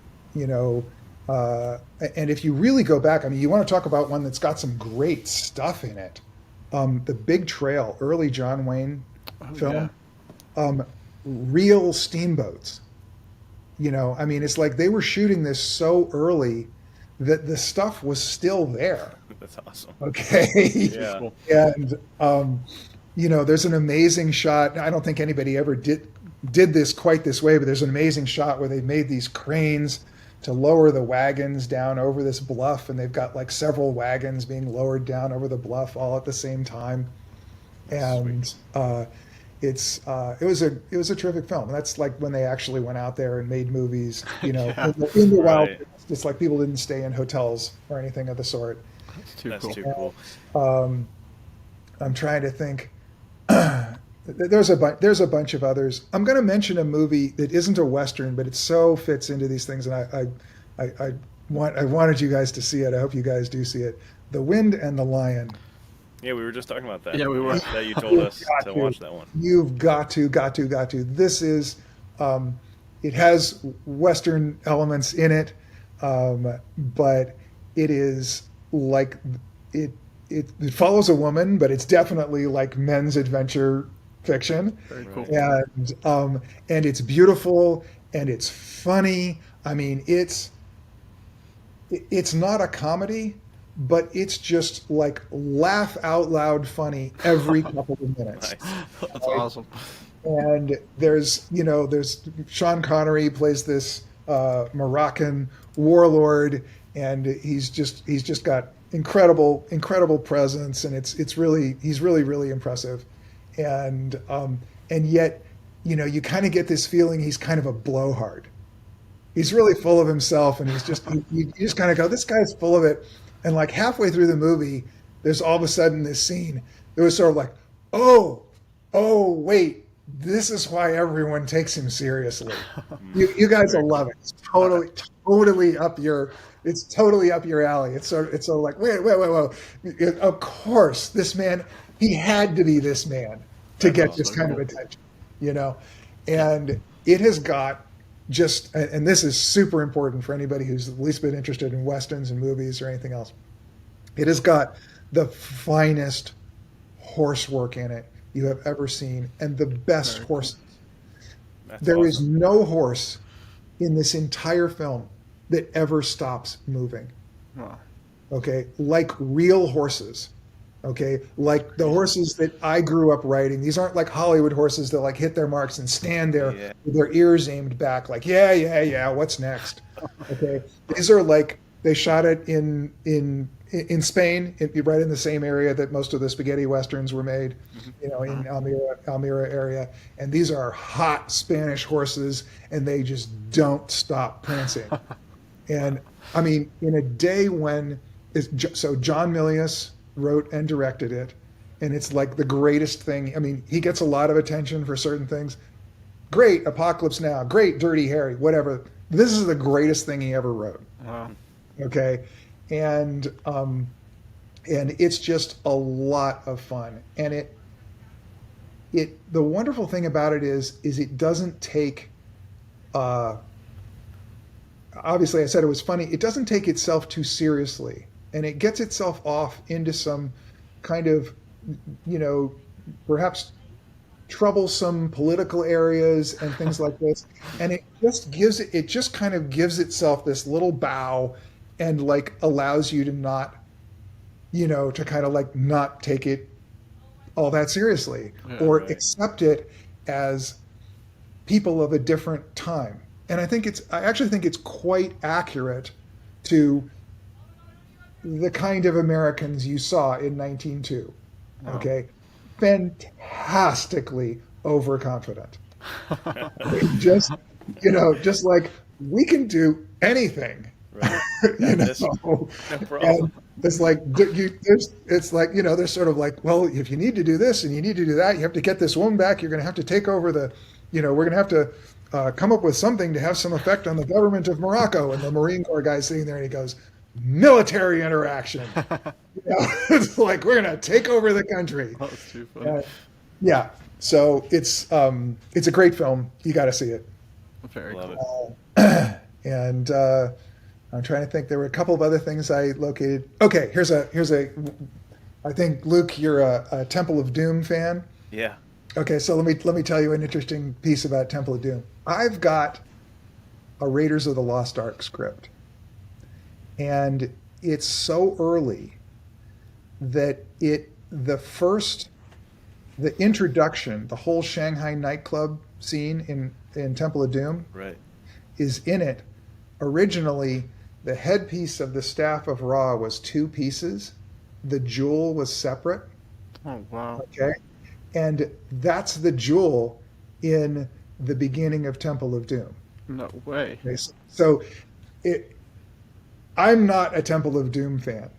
if you really go back, I mean, you want to talk about one that's got some great stuff in it. The Big Trail, early John Wayne film. Yeah. Real steamboats. I mean, it's like they were shooting this so early that the stuff was still there. That's awesome. Okay. Yeah. And, there's an amazing shot. I don't think anybody ever did this quite this way, but there's an amazing shot where they made these cranes to lower the wagons down over this bluff, and they've got like several wagons being lowered down over the bluff all at the same time. And it was a terrific film. That's like when they actually went out there and made movies, in the wild. It's like people didn't stay in hotels or anything of the sort. That's too cool. I'm trying to think. There's a bunch of others. I'm going to mention a movie that isn't a Western, but it so fits into these things, and I wanted you guys to see it. I hope you guys do see it. The Wind and the Lion. Yeah, we were just talking about that. Yeah, we were. That you told us to watch that one. You've got to. This is, it has Western elements in it, but it is like, it follows a woman, but it's definitely like men's adventure fiction. Very cool. And it's beautiful and it's funny. I mean, it's not a comedy, but it's just like laugh out loud funny every couple of minutes. Nice. That's awesome. And there's Sean Connery plays this Moroccan warlord, and he's just got incredible presence, and he's really impressive, and yet you kind of get this feeling he's kind of a blowhard. He's really full of himself, and he's just you just kind of go, this guy's full of it. And like halfway through the movie, there's all of a sudden this scene that was sort of like, oh wait, this is why everyone takes him seriously. You guys will love it. It's totally up your alley. It's sort of like, wait. Of course, this man, he had to be this man to get this kind of attention, and it has got just, and this is super important for anybody who's at least been interested in Westerns and movies or anything else. It has got the finest horse work in it you have ever seen, and the best horses. There is no horse in this entire film that ever stops moving. Wow. Okay, like real horses. Okay, like the horses that I grew up riding. These aren't like Hollywood horses that like hit their marks and stand there with their ears aimed back, like yeah. What's next? Okay, these are like, they shot it in Spain, right in the same area that most of the spaghetti westerns were made, in Almira area. And these are hot Spanish horses, and they just don't stop prancing. And I mean, in a day when John Milius wrote and directed it, and it's like the greatest thing. I mean, he gets a lot of attention for certain things. Great Apocalypse Now, great Dirty Harry, whatever. This is the greatest thing he ever wrote. Wow. Okay, and it's just a lot of fun. And the wonderful thing about it is it doesn't take. Obviously, I said it was funny. It doesn't take itself too seriously. And it gets itself off into some kind of, perhaps troublesome political areas and things like this. And it just kind of gives itself this little bow, and like allows you to not, to kind of like not take it all that seriously, or accept it as people of a different time. And I actually think it's quite accurate to the kind of Americans you saw in 1902. Okay, fantastically overconfident. just like, we can do anything. Right. No problem. And it's like they're sort of like, well, if you need to do this and you need to do that, you have to get this woman back. You're going to have to take over we're going to have to come up with something to have some effect on the government of Morocco. And the Marine Corps guy's sitting there and he goes, military interaction. It's like, we're going to take over the country. Oh, that's too funny. Yeah. So it's a great film. You got to see it. Very Love cool. it. And I'm trying to think. There were a couple of other things I located. Okay, here's a. I think, Luke, you're a Temple of Doom fan. Yeah. Okay, so let me tell you an interesting piece about Temple of Doom. I've got a Raiders of the Lost Ark script, and it's so early that the introduction, the whole Shanghai nightclub scene in Temple of Doom, Right. is in it. Originally, the headpiece of the Staff of Ra was 2 pieces. The jewel was separate. Oh, wow. Okay. And that's the jewel in the beginning of Temple of Doom. No way. Okay, so I'm not a Temple of Doom fan,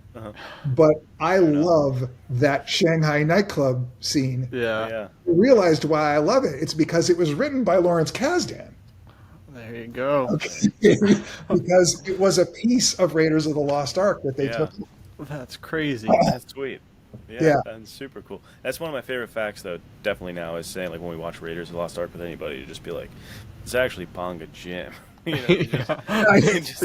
but I love that Shanghai nightclub scene. Yeah. I realized why I love it. It's because it was written by Lawrence Kasdan. There you go. Okay. Because it was a piece of Raiders of the Lost Ark that they took. That's crazy. That's sweet. Yeah. That's super cool. That's one of my favorite facts, though, definitely now, is saying, like, when we watch Raiders of the Lost Ark with anybody, to just be like, it's actually Bonga Jim. It's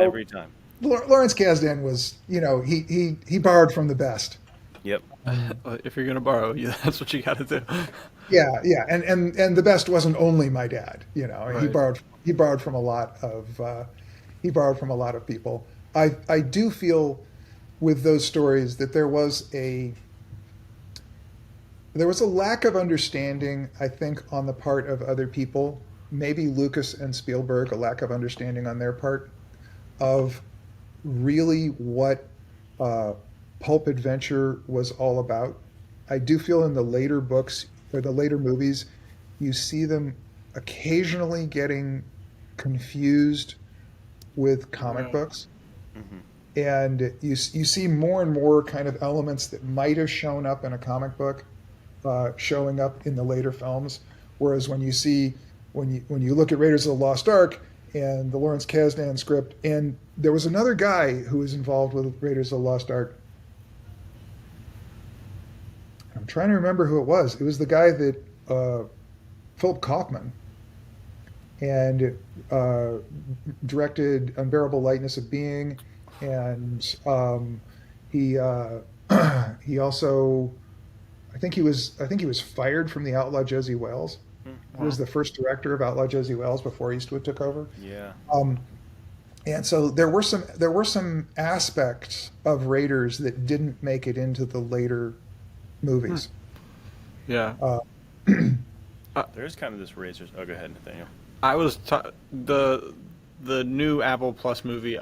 every time. Lawrence Kasdan was, he borrowed from the best. Yep. If you're gonna borrow, that's what you got to do. Yeah, and the best wasn't only my dad. Right. He borrowed from a lot of people. I do feel with those stories that there was a lack of understanding, I think, on the part of other people, maybe Lucas and Spielberg, a lack of understanding on their part of really what pulp adventure was all about. I do feel in the later books, or the later movies, you see them occasionally getting confused with comic books. And you see more and more kind of elements that might have shown up in a comic book showing up in the later films. Whereas when you look at Raiders of the Lost Ark and the Lawrence Kasdan script, and there was another guy who was involved with Raiders of the Lost Ark. I'm trying to remember who it was. It was the guy that Philip Kaufman, and directed Unbearable Lightness of Being, and he also, I think he was fired from the Outlaw Josie Wales. He was the first director of Outlaw Josie Wales before Eastwood took over. Yeah. And so there were some aspects of Raiders that didn't make it into the later movies. Yeah. There's kind of this razors. Oh, go ahead, Nathaniel. I was the new Apple Plus movie,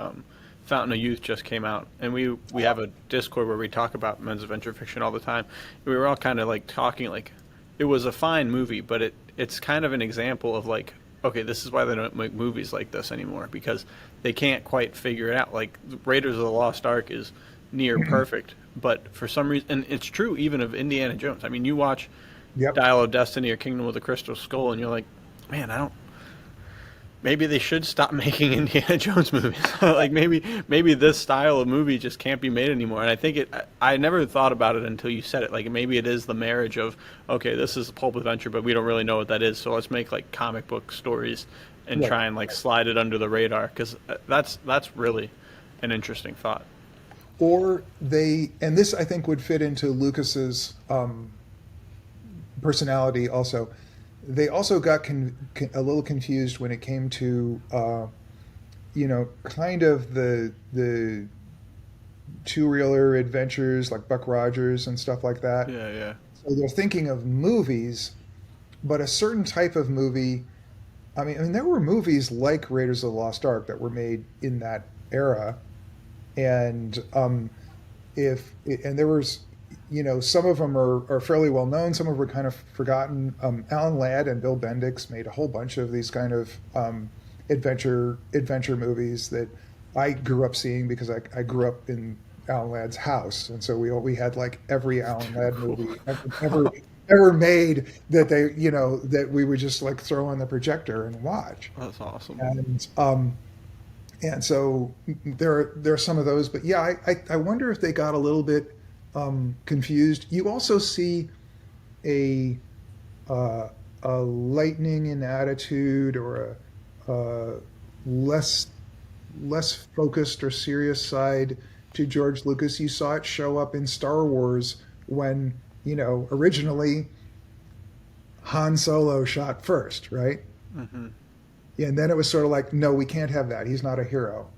Fountain of Youth, just came out, and we have a Discord where we talk about men's adventure fiction all the time. We were all kind of like talking, like it was a fine movie, but it's kind of an example of like, okay, this is why they don't make movies like this anymore, because they can't quite figure it out. Like Raiders of the Lost Ark is near perfect, but for some reason, and it's true even of Indiana Jones. I mean, you watch Dial of Destiny or Kingdom of the Crystal Skull, and you're like, man, maybe they should stop making Indiana Jones movies. Like maybe this style of movie just can't be made anymore. And I think I never thought about it until you said it. Like maybe it is the marriage of, okay, this is a pulp adventure, but we don't really know what that is. So let's make like comic book stories and try and like slide it under the radar. Cause that's really an interesting thought. Or and this I think would fit into Lucas's personality also. They also got a little confused when it came to, kind of the two-reeler adventures like Buck Rogers and stuff like that. Yeah, yeah. So they're thinking of movies, but a certain type of movie. I mean, there were movies like Raiders of the Lost Ark that were made in that era, and there was. Some of them are fairly well known. Some of them are kind of forgotten. Alan Ladd and Bill Bendix made a whole bunch of these kind of adventure movies that I grew up seeing because I grew up in Alan Ladd's house, and so we had like every Alan Ladd movie ever made that that we would just like throw on the projector and watch. That's awesome. And so there are some of those, but yeah, I wonder if they got a little bit confused. You also see a lightening in attitude or a less focused or serious side to George Lucas. You saw it show up in Star Wars when originally Han Solo shot first, right? Mm-hmm. And then it was sort of like, no, we can't have that. He's not a hero.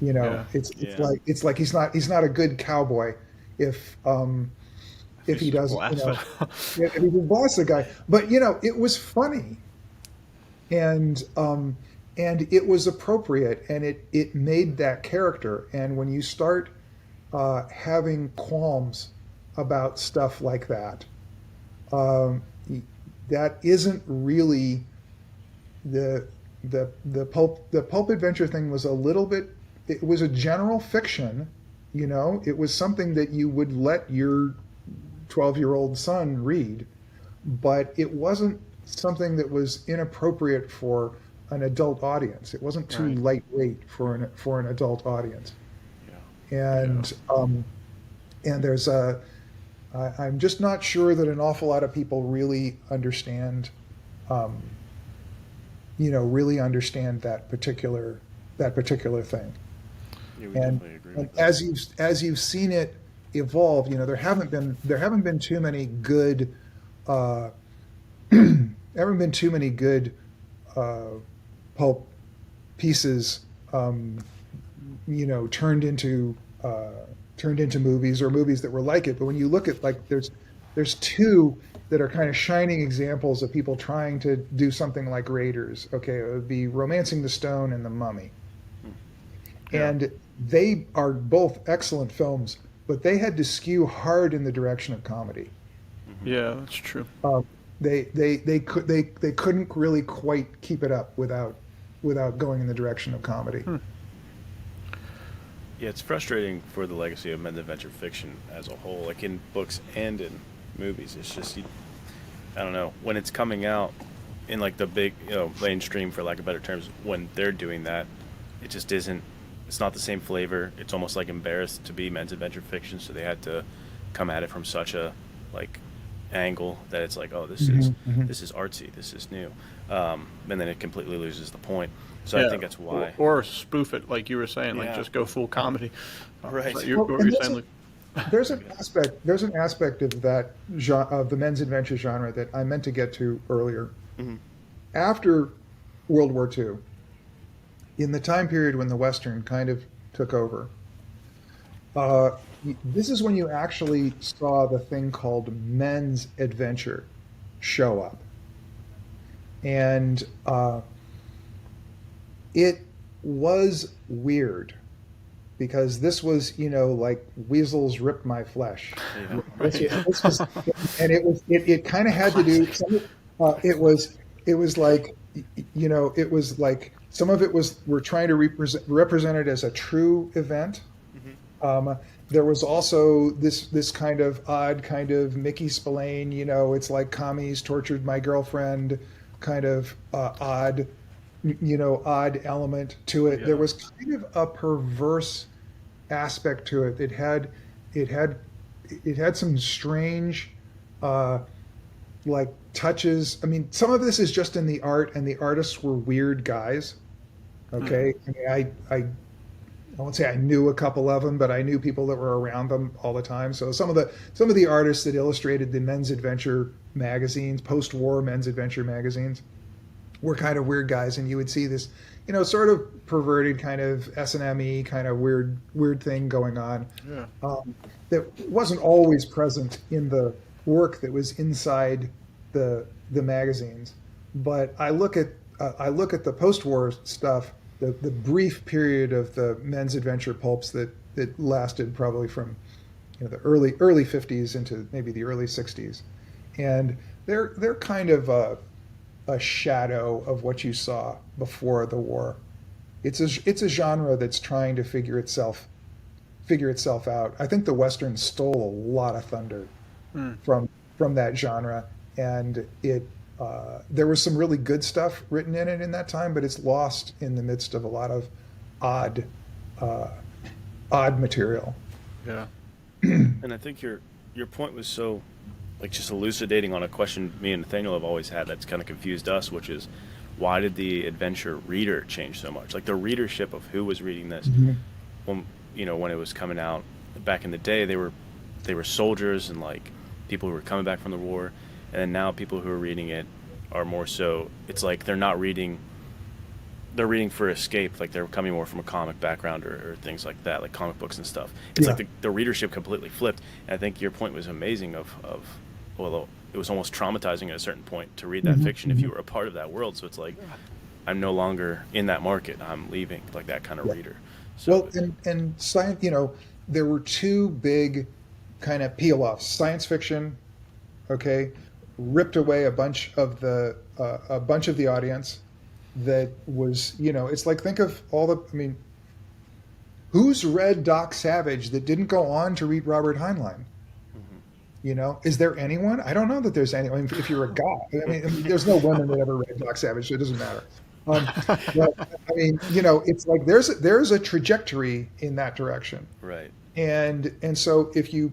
It's like he's not a good cowboy if he doesn't if he blasts a guy. But it was funny, and it was appropriate, and it made that character. And when you start having qualms about stuff like that, that isn't really the pulp adventure thing. Was a little bit. It was a general fiction, it was something that you would let your 12-year-old son read, but it wasn't something that was inappropriate for an adult audience. It wasn't too lightweight for an adult audience. Yeah. And there's I'm just not sure that an awful lot of people really understand, that particular thing. Yeah, and as you've seen it evolve, there haven't been too many good pulp pieces turned into movies or movies that were like it. But when you look at there's two that are kind of shining examples of people trying to do something like Raiders. Okay, it would be Romancing the Stone and The Mummy. Yeah. And they are both excellent films, but they had to skew hard in the direction of comedy. Yeah, that's true. They couldn't really quite keep it up without going in the direction of comedy. Yeah, it's frustrating for the legacy of men's adventure fiction as a whole, like in books and in movies. It's just, I don't know, when it's coming out in like the big, mainstream, for lack of better terms, when they're doing that, it just isn't. It's not the same flavor. It's almost like embarrassed to be men's adventure fiction, so they had to come at it from such a like angle that it's like, oh, this is artsy, this is new, and then it completely loses the point. So I think that's why. Or spoof it, like you were saying, like Yeah. just go full comedy. Right. What you're saying, Luke? There's an aspect of that genre, of the men's adventure genre, that I meant to get to earlier. After World War II, in the time period when the Western kind of took over, this is when you actually saw the thing called men's adventure show up. And it was weird, because this was, like weasels ripped my flesh. This was, and it kind of had to do. It was like, it was like some of it was, we're trying to represent it as a true event. There was also this kind of odd kind of Mickey Spillane, it's like commies tortured my girlfriend, kind of odd element to it. Yeah. There was kind of a perverse aspect to it. It had some strange like touches. I mean, some of this is just in the art, and the artists were weird guys. Okay. I mean, I won't say I knew a couple of them, but I knew people that were around them all the time. So some of the artists that illustrated the men's adventure magazines, post-war men's adventure magazines, were kind of weird guys, and you would see this, sort of perverted kind of S&M-y kind of weird thing going on. Yeah. That wasn't always present in the work that was inside the magazines. But I look at the post-war stuff, the brief period of the men's adventure pulps that lasted probably from the early 50s into maybe the early 60s, and they're kind of a shadow of what you saw before the war. It's a genre that's trying to figure itself out. I think the Western stole a lot of thunder from that genre, and there was some really good stuff written in it in that time, but it's lost in the midst of a lot of odd material. Yeah. And I think your point was so, like, just elucidating on a question me and Nathaniel have always had that's kind of confused us, which is, why did the adventure reader change so much? Like the readership of who was reading this, when it was coming out back in the day, they were soldiers and like people who were coming back from the war, and then now people who are reading it are more so, it's like they're reading for escape, like they're coming more from a comic background or things like that, like comic books and stuff. It's like the readership completely flipped. And I think your point was amazing although it was almost traumatizing at a certain point to read that fiction if you were a part of that world. So it's like, I'm no longer in that market, I'm leaving, like that kind of reader. So and science, there were two big kind of peel-offs. Science fiction, okay, ripped away a bunch of the audience. That was, it's like, think of who's read Doc Savage that didn't go on to read Robert Heinlein? Is there anyone? I don't know that there's anyone. If you're a guy, there's no women that ever read Doc Savage, so it doesn't matter. But it's like there's a trajectory in that direction. right. And so if you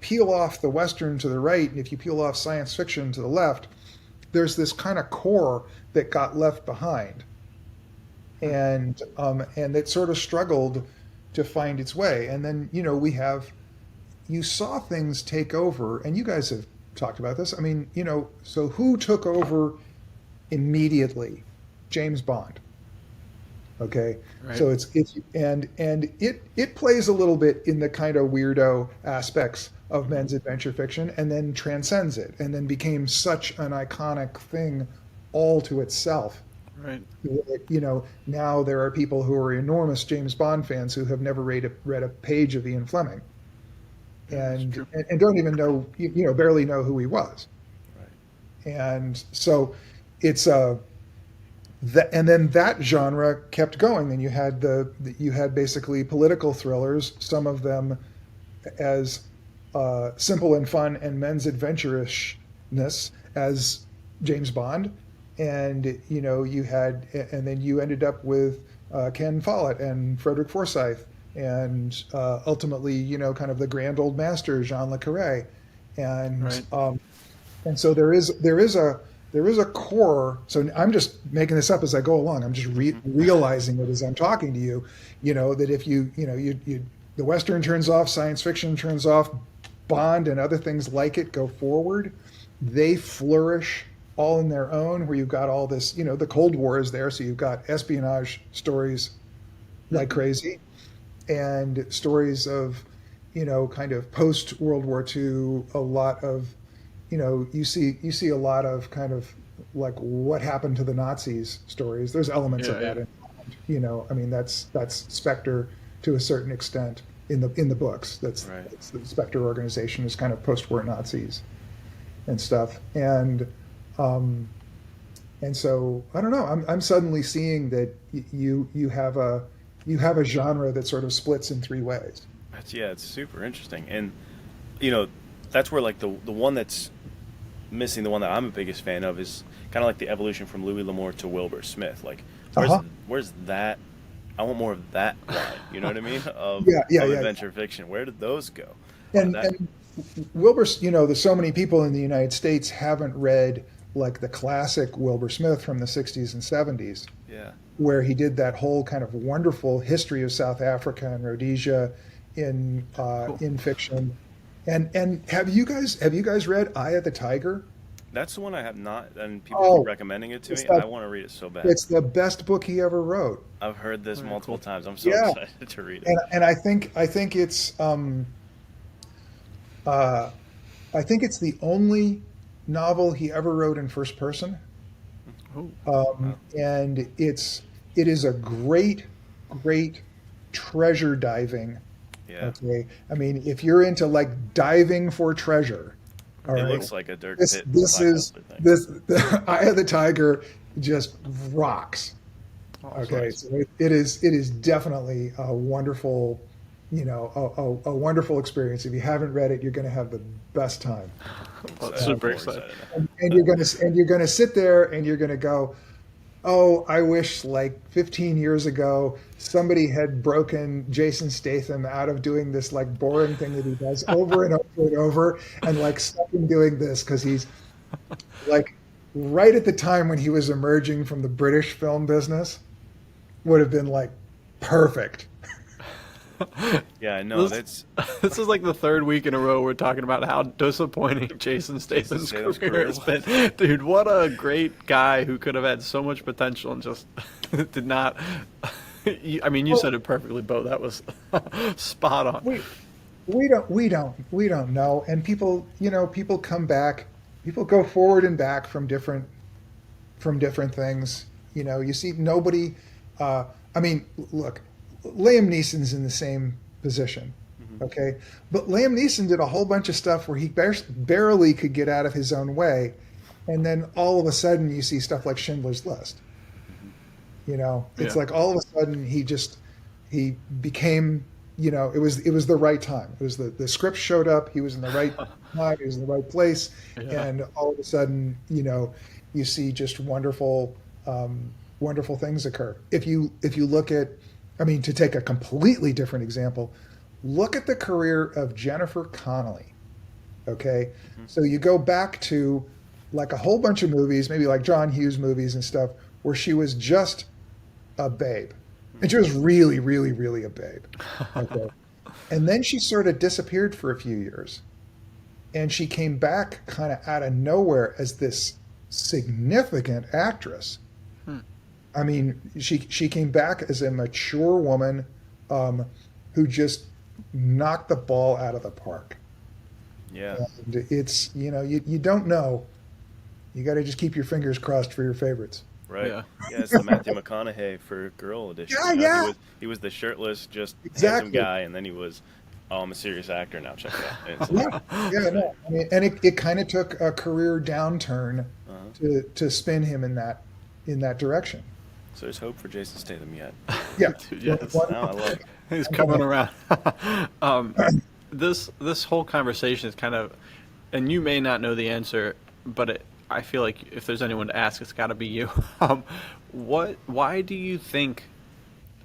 peel off the Western to the right, and if you peel off science fiction to the left, there's this kind of core that got left behind, and that sort of struggled to find its way. And then you saw things take over, and you guys have talked about this. So who took over immediately? James Bond. Okay, right. So it plays a little bit in the kind of weirdo aspects of men's adventure fiction, and then transcends it, and then became such an iconic thing all to itself. Right. Now there are people who are enormous James Bond fans who have never read a page of Ian Fleming. and don't even know, barely know who he was. Right. And so it's and then that genre kept going, and you had basically political thrillers, some of them as simple and fun and men's adventurousness as James Bond, and then you ended up with Ken Follett and Frederick Forsyth, and ultimately, kind of the grand old master Jean le Carré, and right. and so there is a core. So I'm just making this up as I go along. I'm just realizing it as I'm talking to you. That if the Western turns off, science fiction turns off, Bond and other things like it go forward, they flourish all in their own. Where you've got all this, the Cold War is there, so you've got espionage stories like crazy, and stories of, kind of post World War II. A lot of, you see a lot of kind of like what happened to the Nazis stories. There's elements of that in, that's Spectre to a certain extent in the books. That's the Spectre organization is kind of post-war Nazis and stuff. And so I don't know. I'm suddenly seeing that you have a genre that sort of splits in three ways. It's super interesting, and that's where like the one that's missing, the one that I'm the biggest fan of, is kind of like the evolution from Louis L'Amour to Wilbur Smith. Like, where's that? I want more of that line. You know what I mean? Of adventure fiction. Where did those go? And Wilbur, there's so many people in the United States haven't read like the classic Wilbur Smith from the 60s and 70s. Yeah. Where he did that whole kind of wonderful history of South Africa and Rhodesia in fiction. And have you guys read Eye of the Tiger? That's the one I have not, and people keep recommending it to me. I want to read it so bad. It's the best book he ever wrote. I've heard this multiple times. I'm so excited to read it. And I think it's the only novel he ever wrote in first person. And it is a great treasure diving. Yeah. Okay. I mean, if you're into like diving for treasure, it looks like a Dirk Pitt. The Eye of the Tiger just rocks. Okay. So it is definitely a wonderful, a wonderful experience. If you haven't read it, you're going to have the best time. Super excited. And you're going to sit there and you're going to go, oh, I wish like 15 years ago somebody had broken Jason Statham out of doing this like boring thing that he does over and over and over, and like stuck him doing this, because he's like right at the time when he was emerging from the British film business, would have been like perfect. Yeah, I know. This is like the third week in a row we're talking about how disappointing Jason Statham's career has been. Dude, what a great guy who could have had so much potential and just did not. I mean, you said it perfectly, Beau. That was spot on. We don't know. And people, people come back, people go forward and back from different things. You see nobody. I mean, look. Liam Neeson's in the same position, okay? But Liam Neeson did a whole bunch of stuff where he barely could get out of his own way, and then all of a sudden you see stuff like Schindler's List. It's like all of a sudden he became, it was the right time. It was the script showed up, he was in the right time, he was in the right place, and all of a sudden, you see just wonderful things occur. If you look at, I mean, to take a completely different example, look at the career of Jennifer Connelly, okay? So you go back to like a whole bunch of movies, maybe like John Hughes movies and stuff, where she was just a babe. And she was really, really, really a babe, okay? And then she sort of disappeared for a few years. And she came back kind of out of nowhere as this significant actress. I mean, she came back as a mature woman who just knocked the ball out of the park. Yeah. And it's, you don't know. You got to just keep your fingers crossed for your favorites. Right. Yeah, it's the Matthew McConaughey for girl edition. Yeah. He was the shirtless, just handsome guy, and then he was oh, I'm a serious actor now. Check it out. It's, Yeah, no. I mean, and it kind of took a career downturn to spin him in that direction. so there's hope for Jason Statham yet. Yeah. Dude, yes. No, I love it. He's coming around. This whole conversation is kind of, and you may not know the answer, but I feel like if there's anyone to ask, it's got to be you. Why do you think,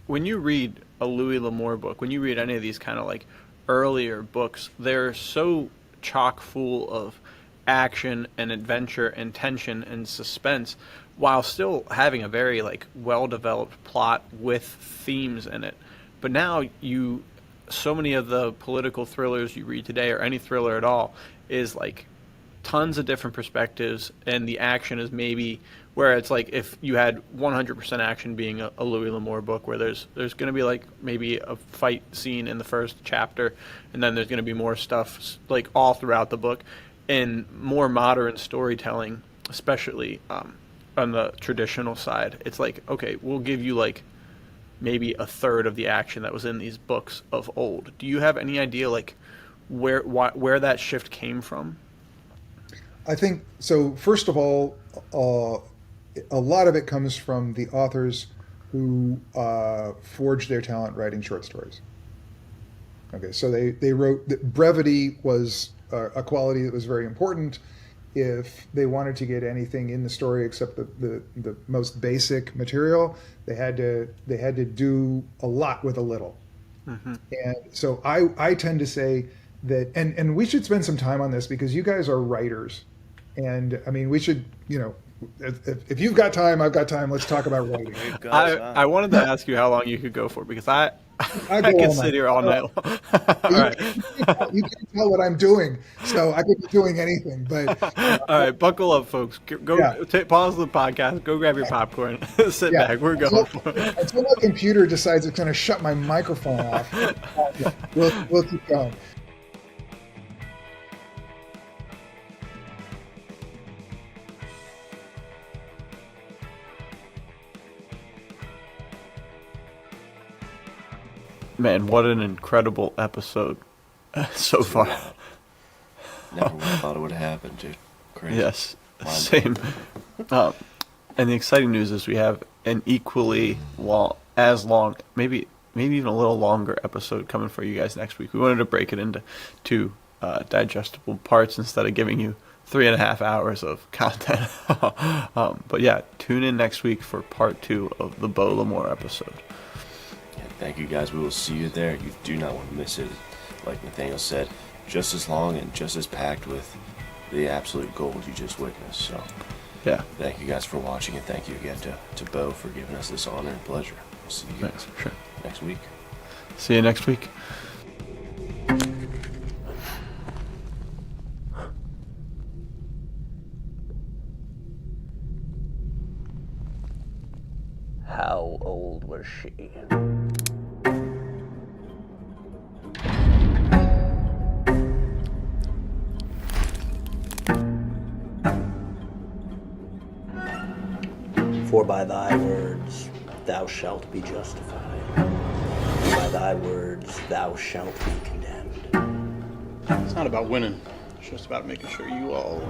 when you read a Louis L'Amour book, when you read any of these kind of like earlier books, they're so chock full of action and adventure and tension and suspense, while still having a very like well-developed plot with themes in it. But now so many of the political thrillers you read today, or any thriller at all, is like tons of different perspectives, and the action is maybe where it's like if you had 100% action being a Louis L'Amour book, where there's going to be like maybe a fight scene in the first chapter, and then there's going to be more stuff like all throughout the book. In more modern storytelling, especially on the traditional side, it's like, okay, we'll give you like maybe a third of the action that was in these books of old. Do you have any idea like where that shift came from? I think so. First of all, a lot of it comes from the authors who forged their talent writing short stories. Okay, so they wrote that brevity was a quality that was very important. If they wanted to get anything in the story except the most basic material, they had to do a lot with a little. Mm-hmm. And so I tend to say that, and we should spend some time on this because you guys are writers, and I mean we should, if you've got time, I've got time. Let's talk about writing. I wanted to ask you how long you could go for, because I could sit here all night long. All right. You can't tell what I'm doing, so I could be doing anything. But all right, buckle up, folks. Go pause the podcast. Go grab your popcorn. Sit back. We're going for it. Until my computer decides it's going to shut my microphone off, we'll keep going. Man, what an incredible episode so far. Never would have thought it would have happened, dude. Crazy. Yes, same. And the exciting news is we have an equally long, maybe even a little longer episode coming for you guys next week. We wanted to break it into two digestible parts instead of giving you 3.5 hours of content. But yeah, tune in next week for part 2 of the Beau L'Amour episode. Thank you guys. We will see you there. You do not want to miss it. Like Nathaniel said, just as long and just as packed with the absolute gold you just witnessed. So, yeah. Thank you guys for watching, and thank you again to Beau for giving us this honor and pleasure. We'll see you guys next week. See you next week. How old was she? For by thy words thou shalt be justified, and by thy words thou shalt be condemned. It's not about winning. It's just about making sure you all